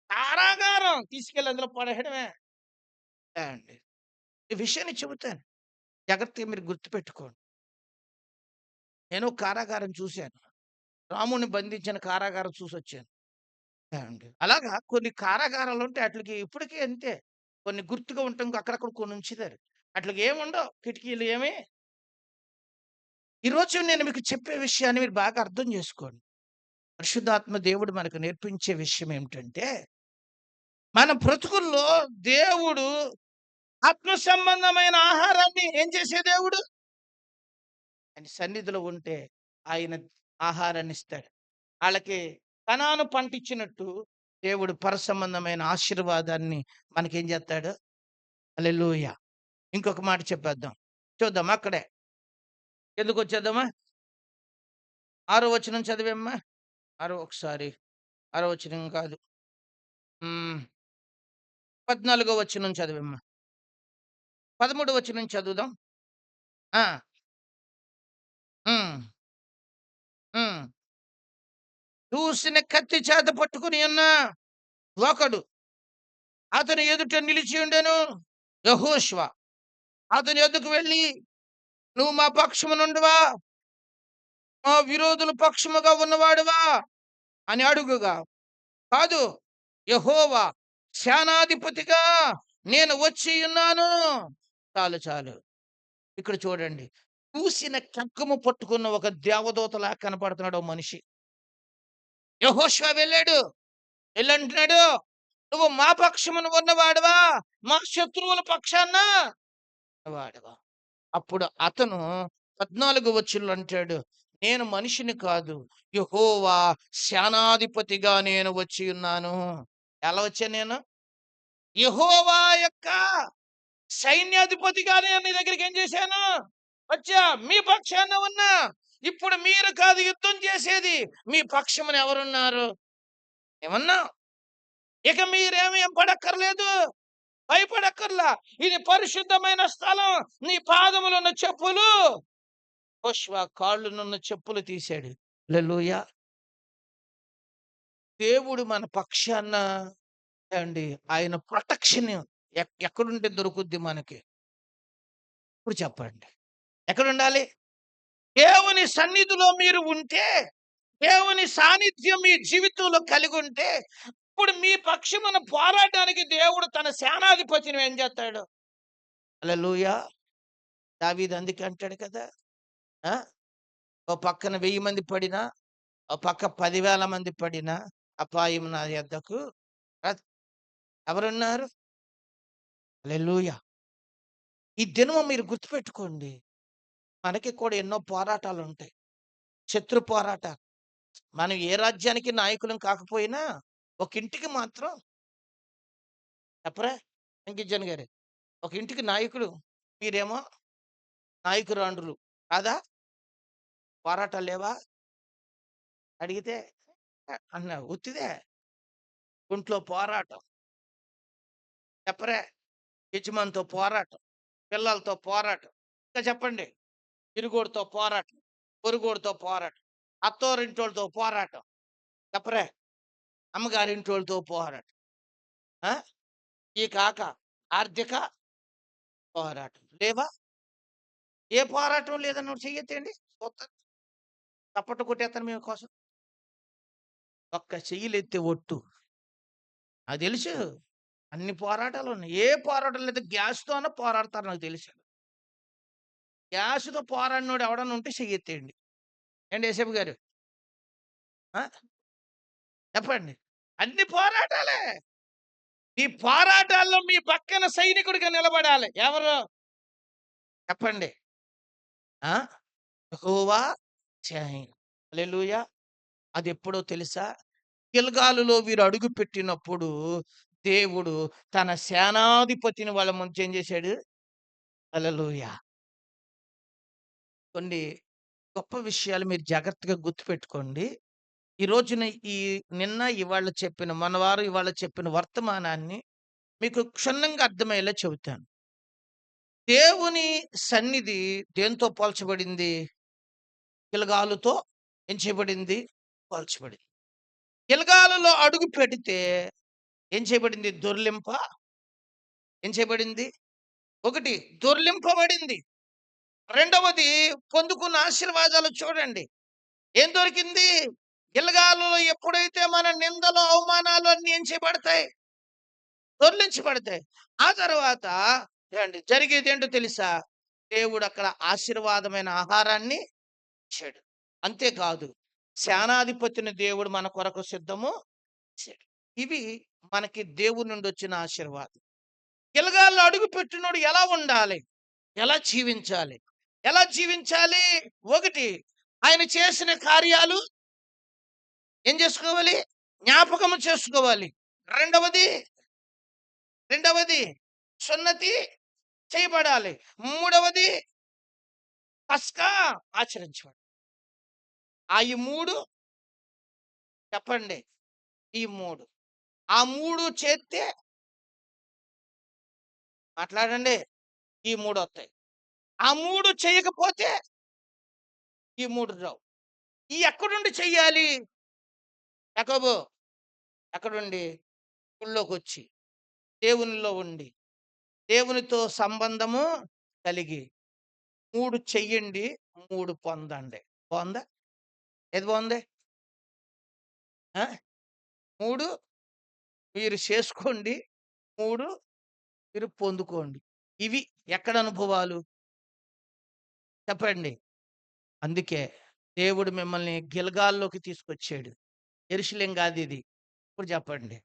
కారాగారం తీసుకెళ్ళి అందులో పడేయడమే. అండి. ఈ విషయాన్ని చెబుతాను. జాగ్రత్తగా మీరు గుర్తుపెట్టుకోండి. నేను కారాగారం చూశాను. రాముడిని బంధించిన కారాగారం చూసొచ్చాను. ఏవండీ. అలాగా కొన్ని కారాగారాలుంటాయి. ఆటిలికి ఇప్పటికి అంతే. కొన్ని గుర్తుగా ఉండటం అక్కడక్కడ కొన్ని ఉంచుతారు. ఆటిలికి ఏముండవు. కిటికీలు ఏమి ఈరోజు నేను మీకు చెప్పే విషయాన్ని మీరు బాగా అర్థం చేసుకోండి. పరిశుద్ధాత్మ దేవుడు మనకు నేర్పించే విషయం ఏమిటంటే, మన బ్రతుకుల్లో దేవుడు ఆత్మ సంబంధమైన ఆహారాన్ని ఏం చేసే దేవుడు? ఆయన సన్నిధిలో ఉంటే ఆయన ఆహారాన్ని ఇస్తాడు. ఆళ్ళకి కనాను పంటిచ్చినట్టు దేవుడు పరసంబంధమైన ఆశీర్వాదాన్ని మనకేం చేస్తాడు? హల్లెలూయా! ఇంకొక మాట చెప్పేద్దాం. చూద్దాం అక్కడే. ఎందుకొచ్చేద్దామా? 6 వచనం చదివమ్మా. ఒకసారి 6 వచనం కాదు. హ్మ్. 14 వచనం చదివమ్మా. 13 వచనం చదువుదాం. ఆ! హ్మ్. హ్మ్. దూసిన కత్తి చేత పట్టుకుని ఉన్న ఒకడు అతని ఎదుట నిలిచి ఉండెను. యెహోషువ అతని యొద్దకు వెళ్లి, "నువ్వు మా పక్షమునుండవా? మా విరోధుల పక్షముగా ఉన్నవాడవా?" అని అడుగగా, "కాదు, యెహోవా సేనాధిపతిగా నేను వచ్చి ఉన్నాను." చాలు చాలు. ఇక్కడ చూడండి. చూసిన ఖడ్గము పట్టుకున్న ఒక దేవదూతలా కనపడుతున్నాడు ఓ మనిషి. యెహోషువ వెళ్ళాడు. ఎళ్ళంటున్నాడు, "నువ్వు మా పక్షమున ఉన్నవాడవా? మా శత్రువుల పక్షాన వాడవా?" అప్పుడు అతను 14 వచనంలో అంటాడు, "నేను మనిషిని కాదు, యెహోవా సేనాధిపతిగా నేను వచ్చి ఉన్నాను." ఎలా వచ్చాను నేను? యెహోవా యొక్క సైన్యాధిపతిగా నేను నీ దగ్గరికి ఏం చేశాను? వచ్చా. మీ పక్షాన ఉన్నా. ఇప్పుడు మీరు కాదు యుద్ధం చేసేది. మీ పక్షమున ఎవరున్నారు? ఏమన్నా? ఇక మీరేమీ పడక్కర్లేదు. భయపడక్కర్లా. ఇది పరిశుద్ధమైన స్థలం. నీ పాదములున్న చెప్పులు యెహోషువ కాళ్ళనున్న చెప్పులు తీశాడు. హల్లెలూయా! దేవుడు మన పక్షాన అండి. ఆయన ప్రొటెక్షన్ ఎక్కడుంటే దొరుకుద్ది మనకి? ఇప్పుడు చెప్పండి. ఎక్కడుండాలి? దేవుని సన్నిధిలో మీరు ఉంటే, దేవుని సాన్నిధ్యం మీ జీవితంలో కలిగుంటే, ఇప్పుడు మీ పక్షమున పోరాటానికి దేవుడు తన సేనాధిపతిని ఏం చేస్తాడు? హల్లెలూయా! దావీదు అందుకే అంటాడు కదా! ఆ! ఓ పక్కన 1000 మంది పడినా, ఓ పక్క 10,000 మంది పడినా, అపాయం నా యొద్దకు రాదు. ఎవరున్నారు? హల్లెలూయా! ఈ దినము మీరు గుర్తుపెట్టుకోండి. మనకి కూడా ఎన్నో పోరాటాలుంటాయి. శత్రు పోరాటాలు. మనం ఏ రాజ్యానికి నాయకులం కాకపోయినా, ఒక ఇంటికి మాత్రం చెప్పరా? వెంకటజన్ గారు. ఒక ఇంటికి నాయకుడు. మీరేమో నాయకురాండ్రులు. కాదా? పోరాటాలు లేవా? అడిగితే అన్నావు. ఉత్తిదే. ఒంట్లో పోరాటం. చెప్పరా? యజమానితో పోరాటం. పిల్లలతో పోరాటం. ఇంకా చెప్పండి. ఇరుగోడితో పోరాటం. పొరుగోడితో పోరాటం. అత్తోరింటోళ్ళతో పోరాటం. చెప్పరా? అమ్మగారింటోళ్ళతో పోరాటం. ఆ! ఈ కాక ఆర్థిక పోరాటం. లేవా? ఏ పోరాటం లేదన్నోడు చెయ్యెత్తండి. చూత్తాను. చప్పట్లు కొట్టేత్తాను మీకోసం. ఒక్క చెయ్యలెత్తి ఒట్టు. నాకు తెలుసు. అన్ని పోరాటాలున్నాయి. ఏ పోరాటం లేదు. గ్యాస్‌తో అన్నా పోరాడతారు నాకు తెలుసు. గ్యాస్‌తో పోరాడినోడు ఎవడన్నా ఉంటే చెయ్యెత్తేయండి. ఏండి యేసప్ప గారు? ఆ! చెప్పండి. అన్ని పోరాటాలే. ఈ పోరాటాల్లో మీ పక్కన సైనికుడిగా నిలబడాలి. ఎవరు? చెప్పండి. ఆ! యెహోవా సహాయం. హల్లెలూయా! అదెప్పుడో తెలుసా? గిల్గాలులో వీరు అడుగుపెట్టినప్పుడు దేవుడు తన సేనాధిపతిని వాళ్ళ మధ్య ఏం చేశాడు? హల్లెలూయా! కొన్ని గొప్ప విషయాలు మీరు జాగ్రత్తగా గుర్తుపెట్టుకోండి. ఈ రోజున నిన్న, ఇవాళ చెప్పిన మన వారం ఇవాళ చెప్పిన వర్తమానాన్ని మీకు క్షుణ్ణంగా అర్థమయ్యేలా చెబుతాను. దేవుని సన్నిధి దేనితో పోల్చబడింది? గిల్గాలుతో ఏం చేయబడింది? పోల్చబడింది. గిల్గాలులో అడుగు పెడితే ఏం చేయబడింది? ఏం చేయబడింది? ఒకటి దొర్లింపబడింది. రెండవది పొందుకున్న ఆశీర్వాదాలు చూడండి. ఏం దొరికింది? గిల్గాలులో ఎప్పుడైతే మన నిందలు, అవమానాలు అన్నీ ఏం చేయబడతాయి? దొర్లించబడతాయి. ఆ తర్వాత ఏవండి జరిగేదేంటో తెలుసా? దేవుడు అక్కడ ఆశీర్వాదమైన ఆహారాన్ని ఇచ్చాడు. అంతేకాదు సేనాధిపతిని దేవుడు మన కొరకు సిద్ధము చేశాడు. ఇవి మనకి దేవుని నుండి వచ్చిన ఆశీర్వాదం. గిల్గాల్లో అడుగు పెట్టినోడు ఎలా ఉండాలి? ఎలా జీవించాలి? ఎలా జీవించాలి? ఒకటి, ఆయన చేసిన కార్యాలు ఏం చేసుకోవాలి? జ్ఞాపకము చేసుకోవాలి. రెండవది రెండవది సున్నతి చేయబడాలి. మూడవది పస్కా ఆచరించబడాలి. ఈ 3 చెప్పండి. ఈ 3 ఆ 3 చేస్తే మాట్లాడండి. ఈ 3 వస్తాయి. ఆ 3 చేయకపోతే ఈ 3 రావు. ఈ ఎక్కడుండి చెయ్యాలి? యాకోబు ఎక్కడుండి? గుళ్ళోకొచ్చి, దేవునిలో ఉండి, దేవునితో సంబంధము కలిగి 3 చెయ్యండి, 3 పొందండి. బావుందా? ఏది బావుంది? ఆ! 3 మీరు చేసుకోండి, 3 మీరు పొందుకోండి. ఇవి ఎక్కడ అనుభవాలు? చెప్పండి. అందుకే దేవుడు మిమ్మల్ని గిల్గాల్లోకి తీసుకొచ్చాడు. యెరూషలేం కాదిది. ఇప్పుడు చెప్పండి.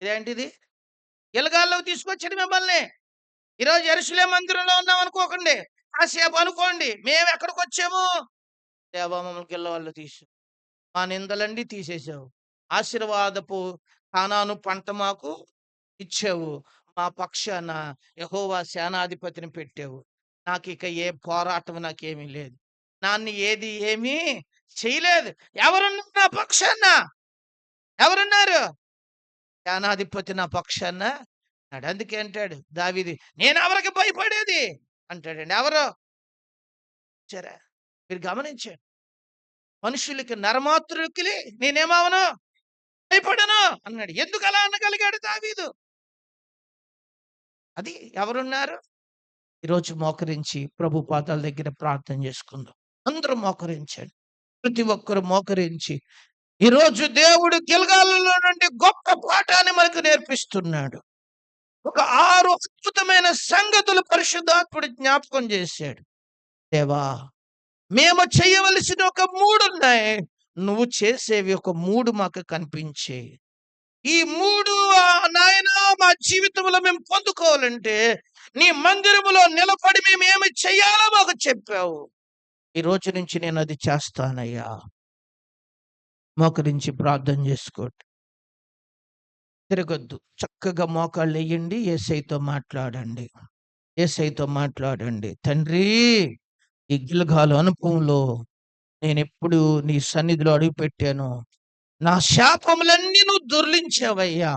ఇదేంటిది? గిల్గాల్లోకి తీసుకొచ్చాడు మిమ్మల్ని. ఈరోజు యెరూషలేం మందిరంలో ఉన్నాం అనుకోకండి. కాసేపు అనుకోండి. మేమెక్కడికొచ్చాము? దేవా మమ్మల్ని గిల్గాల్లో తీసావు. మా నిందలన్నీ తీసేసావు. ఆశీర్వాదపు కానాను పంట మాకు ఇచ్చావు. మా పక్షాన యెహోవా సేనాధిపతిని పెట్టావు. నాకిక ఏ పోరాటం నాకేమీ లేదు. నన్ను ఏమీ చేయలేదు. ఎవరున్నారు నా పక్షాన? ఎవరున్నారు? సేనాధిపతి నా పక్షాన ఉన్నాడు. అందుకే అంటాడు దావీదు, నేనెవరికి భయపడేది అంటాడండి. ఎవరు? చూసారా? మీరు గమనించండి. మనుషులకి నరమాత్రులకి నేనేమవను? భయపడను అన్నాడు. ఎందుకు అలా అనగలిగాడు దావీదు? అది ఎవరున్నారు? ఈరోజు మోకరించి ప్రభు పాదాల దగ్గర ప్రార్థన చేసుకుందాం. అందరూ మోకరించండి. ప్రతి ఒక్కరు మోకరించి, ఈరోజు దేవుడు గిల్గాలులో నుండి గొప్ప పాఠాన్ని మనకు నేర్పిస్తున్నాడు. ఒక 6 అద్భుతమైన సంగతులు పరిశుద్ధాత్ముడు జ్ఞాపకం చేశాడు. దేవా, మేము చేయవలసిన ఒక 3 ఉన్నాయి. నువ్వు చేసేవి ఒక 3 మాకు కనిపించే. ఈ 3 నాయనా మా జీవితంలో మేము పొందుకోవాలంటే నీ మందిరములో నిలబడి మేము ఏమి చెయ్యాలో మాకు చెప్పావు. ఈ రోజు నుంచి నేను అది చేస్తానయ్యా. మోకరించి ప్రార్థన చేసుకోండి. తిరగొద్దు. చక్కగా మోకాళ్ళు వేయండి. యేసయ్యతో మాట్లాడండి. యేసయ్యతో మాట్లాడండి. తండ్రి, ఈ గిల్గాలు అనుభవంలో నేనెప్పుడు నీ సన్నిధిలో అడుగుపెట్టాను. నా శాపములన్నీ నువ్వు దొర్లించావయ్యా.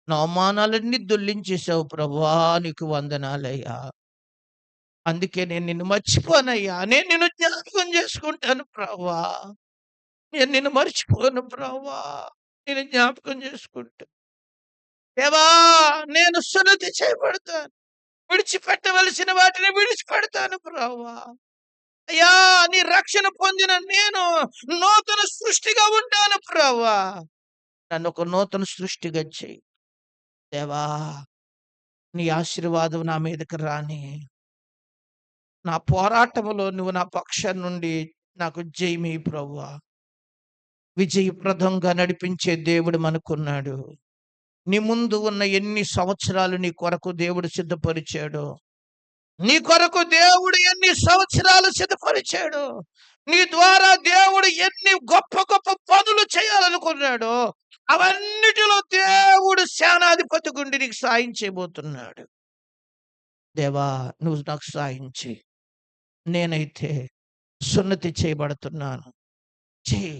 నా అవమానాలన్నీ దొర్లించేశావు ప్రభువా, నీకు వందనాలయ్యా. అందుకే నేను నిన్ను మర్చిపోనయ్యా. నేను నిన్ను జ్ఞాపకం చేసుకుంటాను ప్రభువా. నేను నిన్ను మర్చిపోను ప్రభువా. నేను జ్ఞాపకం చేసుకుంటా. దేవా, నేను సున్నతి చేయబడతాను. విడిచిపెట్టవలసిన వాటిని విడిచిపెడతాను ప్రభువా. అయ్యా, నీ రక్షణ పొందిన నేను నూతన సృష్టిగా ఉంటాను ప్రభువా. నన్ను ఒక నూతన సృష్టిగా చెయ్యి దేవా. నీ ఆశీర్వాదం నా మీదకి రాని. నా పోరాటములో నువ్వు నా పక్షం నుండి నాకు జయమి ప్రభువా. విజయప్రదంగా నడిపించే దేవుడు మనకున్నాడు. నీ ముందు ఉన్న ఎన్ని సంవత్సరాలు నీ కొరకు దేవుడు సిద్ధపరిచాడు. నీ కొరకు దేవుడు ఎన్ని సంవత్సరాలు సిద్ధపరిచాడు. నీ ద్వారా దేవుడు ఎన్ని గొప్ప గొప్ప పనులు చేయాలనుకున్నాడో అవన్నిటిలో దేవుడు సేనాధిపతి గుండి నీకు సాయం చేయబోతున్నాడు. దేవా, నువ్వు నాకు సాయం చేయి. నేనైతే సున్నతి చేయబడుతున్నాను. చేయి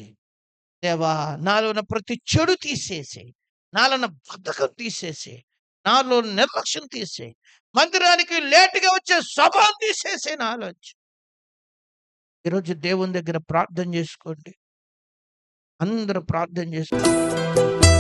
దేవా. నాలో ఉన్న ప్రతి చెడు తీసేసి, నాలో ఉన్న బద్ధకం తీసేసి, నాలో నిర్లక్ష్యం తీసేయి. మందిరానికి లేటుగా వచ్చే స్వభావం తీసేసి నాలోంచి. ఈరోజు దేవుని దగ్గర ప్రార్థన చేసుకోండి. అందరూ ప్రార్థన చేసుకోండి.